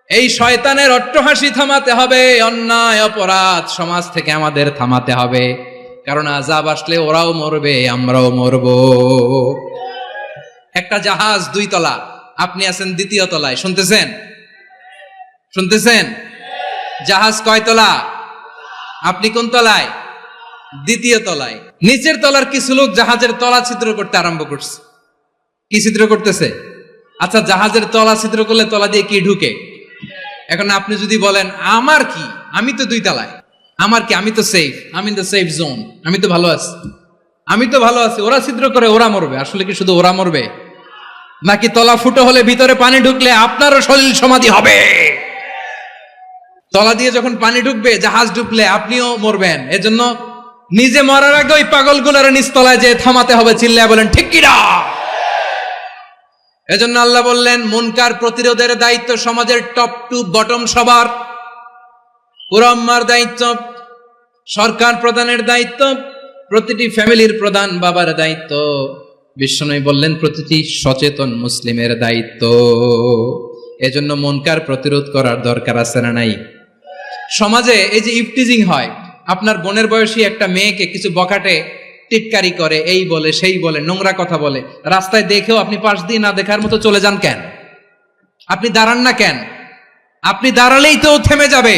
এই শয়তানের অট্টহাসি থামাতে হবে, অন্যায় অপরাধ সমাজ থেকে আমাদের থামাতে হবে। কারণ আযাব আসলে ওরাও মরবে, আমরাও মরব। একটা জাহাজ 2 তলা, আপনি আছেন 2য় তলায়, শুনতেছেন? শুনতেছেন? জাহাজ কয় তলা? আপনি কোন তলায়? 2য় তলায়। নিচের তলার কিছু লোক জাহাজের তলা ছিদ্র করতে আরম্ভ করছে। কি ছিদ্র করতেছে? আচ্ছা, জাহাজের তলা ছিদ্র করলে তলা দিয়ে কি ঢুকে? এখন আপনি যদি বলেন আমার কি, আমি তো 2 তলায়, আমার কি, আমি তো সেফ, আমি ইন দ্য সেফ জোন, আমি তো ভালো আছি, আমি তো ভালো আছি, ওরা ছিদ্র করে ওরা মরবে। আসলে কি শুধু ওরা মরবে, নাকি তলা ফুটো হলে ভিতরে পানি ঢুকলে আপনারও সলিল সমাধি হবে? তলা দিয়ে যখন পানি ঢুকবে, জাহাজ ঢুকলে আপনিও মরবেন। এজন্য নিজে মরার আগে ওই পাগলগুলোর নিচতলায় যে থামাতে হবে। চিল্লায় বলেন ঠিক কি না? এজন্য আল্লাহ বললেন, মুনকার প্রতিরোধের দায়িত্ব সমাজের টপ টু বটম সবার। পুরো আম্মার দায়িত্ব, সরকার প্রধানের দায়িত্ব, প্রতিটি ফ্যামিলির প্রধান বাবার দায়িত্ব, বিশ্বনবী বললেন প্রতিটি সচেতন মুসলিমের দায়িত্ব। এজন্য মুনকার প্রতিরোধ করার দরকার আছে না নাই? সমাজে এই যে ইফটিজিং হয়, আপনার বোনের বয়সী একটা মেয়েকে কিছু বখাটে টিটকারি করে, এই বলে সেই বলে, নোংরা কথা বলে, রাস্তায় দেখেও আপনি পাশ দিয়ে না দেখার মতো চলে যান কেন? আপনি দাঁড়ান না কেন? আপনি দাঁড়ালেই তো থেমে যাবে,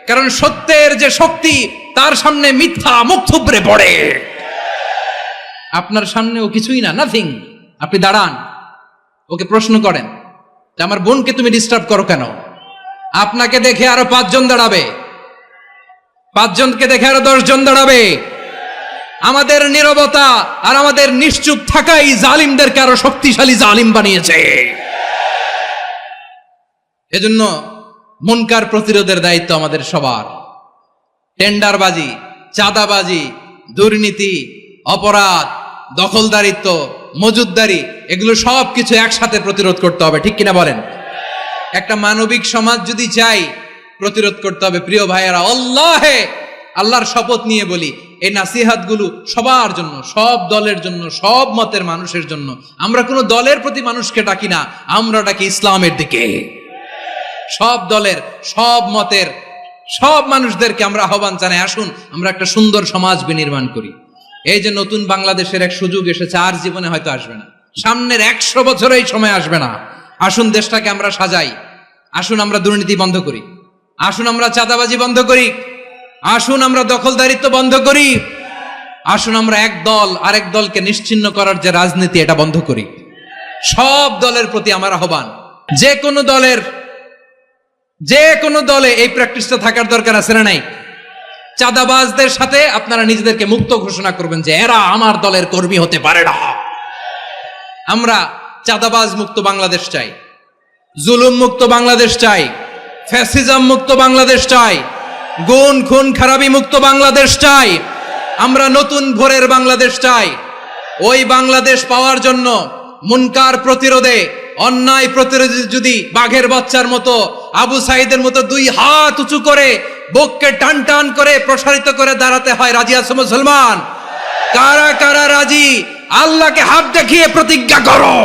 কারণ সত্যের যে শক্তি তার সামনে মিথ্যা মুখ থুবড়ে পড়ে। আপনার সামনে ও কিছুই না, নাথিং। আপনি দাঁড়ান, ওকে প্রশ্ন করেন যে আমার বোনকে তুমি ডিস্টার্ব করো কেন? আপনাকে দেখে আরো 5 জন দাঁড়াবে, 5 জনকে দেখে আরো 10 জন দাঁড়াবে। আমাদের নীরবতা আর আমাদের নিশ্চুপ থাকাই জালিমদেরকে আরো শক্তিশালী জালিম বানিয়েছে। এজন্য মুনকার প্রতিরোধের দায়িত্ব আমাদের সবার। টেন্ডারবাজি, চাঁদাবাজি, দুর্নীতি, অপরাধ, দখলদারিত্ব, মজুদদারি, এগুলো সব কিছু একসাথে প্রতিরোধ করতে হবে। ঠিক কিনা বলেন? একটা মানবিক সমাজ যদি চাই, প্রতিরোধ করতে হবে। প্রিয় ভাইয়েরা, আল্লাহর শপথ নিয়ে বলি, এই নাসিহাতগুলো সবার জন্য, সব দলের জন্য, সব মতের মানুষের জন্য। আমরা কোনো দলের প্রতি মানুষকে ডাকি না, আমরা ডাকি ইসলামের দিকে। সব দলের, সব মতের, সব মানুষদেরকে আমরা আহ্বান জানাই, আসুন আমরা একটা সুন্দর সমাজ বিনির্মাণ করি। এই যে নতুন বাংলাদেশের এক সুযোগ এসেছে, আর জীবনে হয়তো আসবে না, সামনের 100 বছর এই সময় আসবে না। আসুন দেশটাকে আমরা সাজাই, আসুন আমরা দুর্নীতি বন্ধ করি, আসুন আমরা চাঁদাবাজি বন্ধ করি, আসুন আমরা দখলদারিত্ব বন্ধ করি, আসুন আমরা এক দল আরেক দলকে নিশ্চিহ্ন করার যে রাজনীতি, এটা বন্ধ করি। সব দলের প্রতি আমার আহ্বান, যে কোনো দলে এই প্র্যাকটিসটা থাকার দরকার আছে না নাই? চাঁদাবাজদের সাথে আপনারা নিজেদেরকে মুক্ত ঘোষণা করবেন যে এরা আমার দলের কর্মী হতে পারে না। আমরা চাঁদাবাজ মুক্ত বাংলাদেশ চাই, জুলুম মুক্ত বাংলাদেশ চাই, ফ্যাসিজম মুক্ত বাংলাদেশ চাই, গুণ খুন খারাপি মুক্ত বাংলাদেশ চাই। আমরা নতুন ভোরের বাংলাদেশ চাই। ওই বাংলাদেশ পাওয়ার জন্য মুনকার প্রতিরোধে অন্যায় প্রতিরোধী যদি বাঘের বাচ্চার মতো আবু সাইদের মতো দুই হাত উঁচু করে বুককে টান টান করে প্রসারিত করে দাঁড়াতে হয়, রাজি আছো মুসলমান? কারা কারা রাজি? আল্লাহকে হাত দেখিয়ে প্রতিজ্ঞা করো।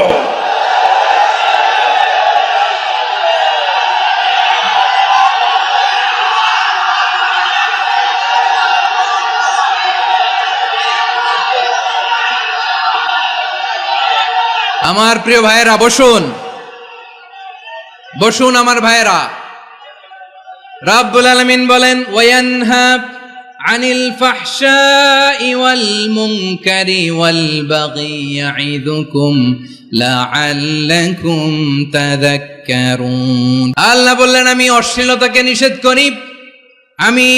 আমার প্রিয় ভাইয়েরা বসুন, বসুন আমার ভাইয়েরা। রাব্বুল আলামিন বলেন, ওয়ায়ানহা আনিল ফাহশাই ওয়াল মুনকারি ওয়াল বাগি ইয়াইদুকুম লাআল্লাকুম তাযাক্কারুন। আল্লাহ বললেন, আমি অশ্লীলতাকে নিষেধ করি, আমি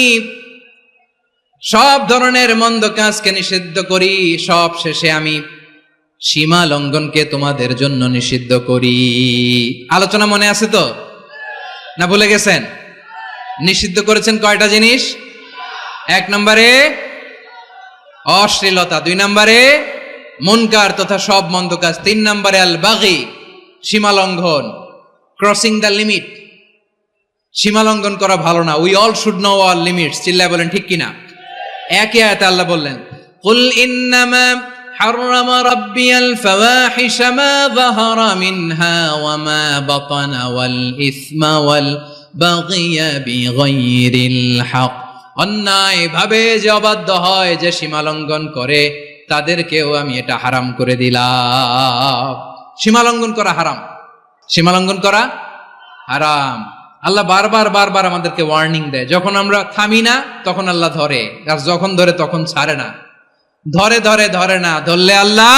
সব ধরনের মন্দ কাজকে নিষিদ্ধ করি, সব শেষে আমি সীমা লঙ্ঘনকে তোমাদের জন্য নিষিদ্ধ করি। আলোচনা মনে আছে তো, না ভুলে গেছেন? নিষিদ্ধ করেছেন কয়টা জিনিস? 1 নম্বরে অশ্লীলতা, 2 নম্বরে মুনকার তথা সব মন্দ কাজ, 3 নম্বরে আল বাগি সীমা লঙ্ঘন, ক্রসিং দ্য লিমিট। সীমা লঙ্ঘন করা ভালো না। We all should know our limits. চিল্লায় বলেন ঠিক কিনা? একই আয়াতে আল্লাহ বললেন, কুল ইন্নামা حرم ربي الفواحش ما ظهر منها وما بطن والإثم والبغي بغير الحق। অন্যায় ভাবে যে অবাধ্য হয়, যে সীমা লঙ্ঘন করে, তাদেরকেও আমি এটা হারাম করে দিলাম। সীমা লঙ্ঘন করা হারাম, সীমা লঙ্ঘন করা হারাম। আল্লাহ বারবার বারবার আমাদেরকে ওয়ার্নিং দেয়। যখন আমরা থামি না তখন আল্লাহ ধরে, আর যখন ধরে তখন ছাড়ে না। ধরে ধরে ধরে না, ধরলে আল্লাহ।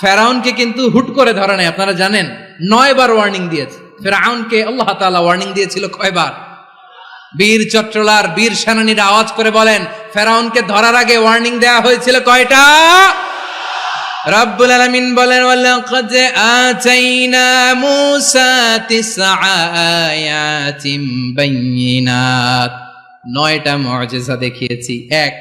ফেরাউনকে কিন্তু হুট করে ধরে নাই, আপনারা জানেন 9 বার ওয়ার্নিং দিয়েছে। ফেরাউনকে আল্লাহ তাআলা ওয়ার্নিং দিয়েছিল কয়বার? বীর চট্টলার বীর সেনানীরা আওয়াজ করে বলেন, ফেরাউনকে ধরার আগে ওয়ার্নিং দেয়া হয়েছিল কয়টা? রাব্বুল আলামিন বলেন, ওয়ালাকাদ আতাইনা মূসা 9 আয়াতিন বাইয়িনাত। 9টা মুআজিজা দেখিয়েছি। 1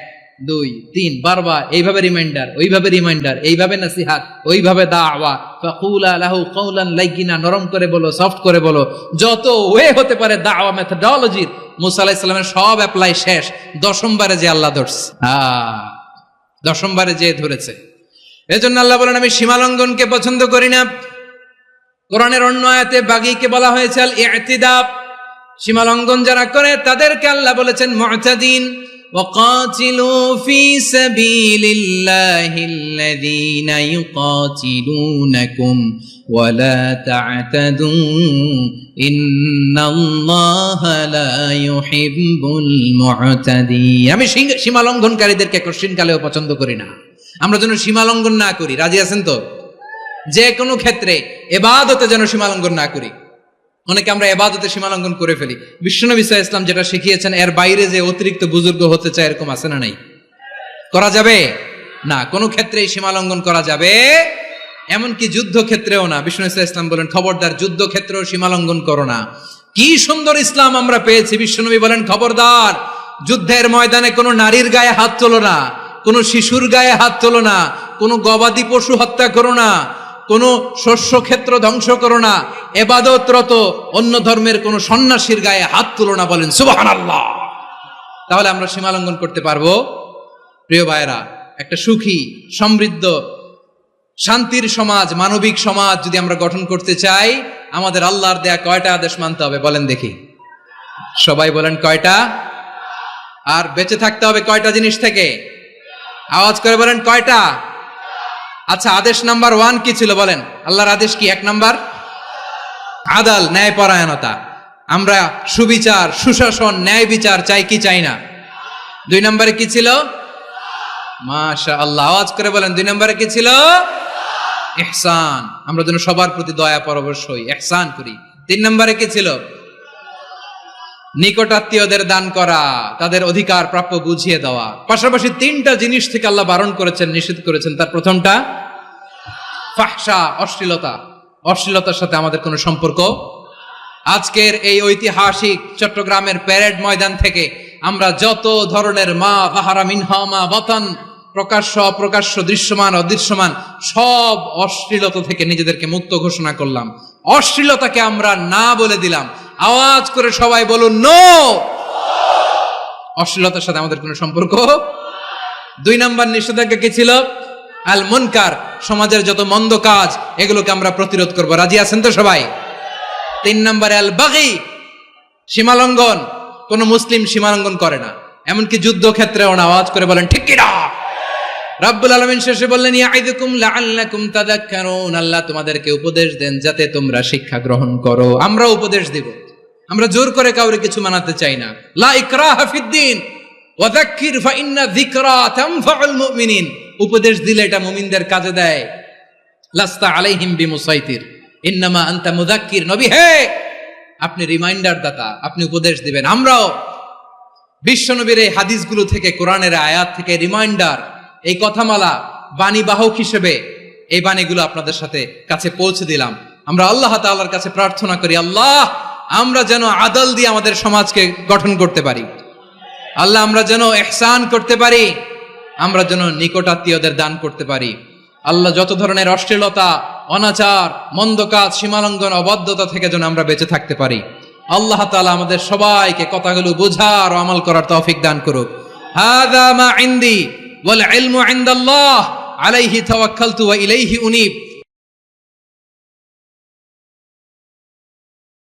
2 3 বারবার এইভাবে রিমাইন্ডার, ওইভাবে রিমাইন্ডার, এইভাবে নসিহত, ওইভাবে দাওয়া। ফাকুলা লাহু কাওলান লাইয়িনা, নরম করে বলো, সফট করে বলো, যত ওয়ে হতে পারে দাওয়া মেথডোলজির। মুসা আলাইহিস সালামের সব অ্যাপ্লাই শেষ। 10ম বারে যে আল্লাহ ধরছে, 10ম বারে যে ধরেছে। এজন্য আল্লাহ বলেন, আমি সীমা লঙ্ঘনকে পছন্দ করি না। কোরআনের অন্য আয়াতে বাগীকে বলা হয়েছে আল ইতিদা। সীমা লঙ্ঘন যারা করে তাদেরকে আল্লাহ বলেছেন মুতাদিন। وقاتلوا في سبيل الله الذين يقاتلونكم ولا تعتدوا إن الله لا يحب المعتدين। আমি সীমা লঙ্ঘনকারীদেরকে কোশ্চিন কালেও পছন্দ করি না। আমরা যেন সীমা লঙ্ঘন না করি, রাজি আছেন তো? যে কোনো ক্ষেত্রে ইবাদতে যেন সীমা লঙ্ঘন না করি। অনেকে আমরা ইবাদতে সীমা লঙ্ঘন করে ফেলি। বিশ্বনবী সাল্লাল্লাহু আলাইহি ওয়াসাল্লাম যেটা শিখিয়েছেন এর বাইরে যে অতিরিক্ত বুজুর্গ হতে চায়, এরকম আছে না নাই? করা যাবে না, কোনো ক্ষেত্রেই সীমা লঙ্ঘন করা যাবে, এমনকি যুদ্ধ ক্ষেত্রেও না। বিশ্বনবী সাল্লাল্লাহু আলাইহি ওয়াসাল্লাম বলেন, খবরদার যুদ্ধ ক্ষেত্রেও সীমা লঙ্ঘন করো না। কি সুন্দর ইসলাম আমরা পেয়েছি। বিশ্বনবী বলেন, খবরদার যুদ্ধের ময়দানে কোনো নারীর গায়ে হাত তোলো না, কোনো শিশুর গায়ে হাত তোলো না, কোনো গবাদি পশু হত্যা করো না, কোনো শস্য ক্ষেত্র ধ্বংস করো না, ইবাদতরত অন্য ধর্মের কোনো সন্ন্যাসীর গায়ে হাত তুলো না। বলেন সুবহানাল্লাহ। তাহলে আমরা সীমা লঙ্ঘন করতে পারবো? প্রিয় ভাইরা, একটা সুখী, সমৃদ্ধ, শান্তির সমাজ, মানবিক সমাজ যদি আমরা গঠন করতে চাই, আমাদের আল্লাহর দেয়া কয়টা আদেশ মানতে হবে বলেন দেখি? সবাই বলেন কয়টা? আর বেঁচে থাকতে হবে কয়টা জিনিস থেকে? আওয়াজ করে বলেন কয়টা? আচ্ছা, আদেশ নাম্বার 1 কি ছিল বলেন? আল্লাহর আদেশ কি? 1 নাম্বার আদাল, ন্যায়পরায়ণতা। আমরা সুবিচার, সুশাসন, ন্যায় বিচার চাই কি চাই না? 2 নম্বরে কি ছিল? মাশাআল্লাহ, আওয়াজ করে বলেন 2 নম্বরে কি ছিল? ইহসান। আমরা যেন সবার প্রতি দয়া পরবশ হই, ইহসান করি। 3 নম্বরে কি ছিল? নিকটাত্মীয়দের দান করা, তাদের অধিকার প্রাপ্য বুঝিয়ে দেওয়া। পাশাপাশি 3টা জিনিস থেকে আল্লাহ বারণ করেছেন, নিষেধ করেছেন। তার প্রথমটা ফাহশা, অশ্লীলতা। অশ্লীলতার সাথে আমাদের কোনো সম্পর্ক। আজকের এই ঐতিহাসিক চট্টগ্রামের প্যারেড ময়দান থেকে আমরা যত ধরনের মা বাহারা মিনহা মা বাতান প্রকাশ্য অপ্রকাশ্য, দৃশ্যমান অদৃশ্যমান সব অশ্লীলতা থেকে নিজেদেরকে মুক্ত ঘোষণা করলাম। অশ্লীলতাকে আমরা না বলে দিলাম। আওয়াজ করে সবাই বলুন নো। অশ্লীলতার সাথে আমাদের কোনো সম্পর্ক। 2 নম্বর নিষেধাজ্ঞা কি ছিল? আল মুনকার, সমাজের যত মন্দ কাজ এগুলোকে আমরা প্রতিরোধ করব। রাজি আছেন তো সবাই? 3 নম্বরে আল বাগি, সীমালঙ্ঘন। কোন মুসলিম সীমালঙ্ঘন করে না, এমনকি যুদ্ধক্ষেত্রেও না। আওয়াজ করে বলেন ঠিক কিনা? রাব্বুল আলামিন শেষে বললেন ইয়াইদুকুম লাআল্লাকুম তাযাক্কারুন, আল্লাহ তোমাদেরকে উপদেশ দেন যাতে তোমরা শিক্ষা গ্রহণ করো। আমরা উপদেশ দেব, আমরা জোর করে কাউরে কিছু মানাতে চাই না। লা ইকরাহা ফিদ্দিন ওয়া যাক্কির ফাইন্না যিকরা তানফাউল মুমিনিন। উপদেশ দিলে এটা মুমিনদের কাজে দেয়। লাস্তা আলাইহিম বিমুসাইতির ইন্নামা আনতা মুযাক্কির। নবী হে, আপনি রিমাইন্ডার দাতা, আপনি উপদেশ দিবেন। আমরাও বিশ্বনবীর এই হাদিসগুলো থেকে, কোরআনের আয়াত থেকে রিমাইন্ডার, এই কথামালা বাণী বাহক হিসেবে এই বাণীগুলো আপনাদের সাথে কাছে পৌঁছে দিলাম। আমরা আল্লাহ তাআলার কাছে প্রার্থনা করি, আল্লাহ আমরা যেন আদল দিয়ে আমাদের সমাজকে গঠন করতে পারি। আল্লাহ আমরা যেন ইহসান করতে পারি, আমরা যেন নিকটাত্মীয়দের দান করতে পারি। আল্লাহ যত ধরনের অশ্লীলতা, অনাচার, মন্দ কাজ, সীমালঙ্ঘন, অবাধ্যতা থেকে যেন আমরা বেঁচে থাকতে পারি। আল্লাহ তাআলা আমাদের সবাইকে কথাগুলো বোঝার ও আমল করার তৌফিক দান করুক। হাযা মা ইনদি ওয়াল ইলমু ইনদাল্লাহ আলাইহি তাওয়াক্কালতু ওয়া ইলাইহি উনীব।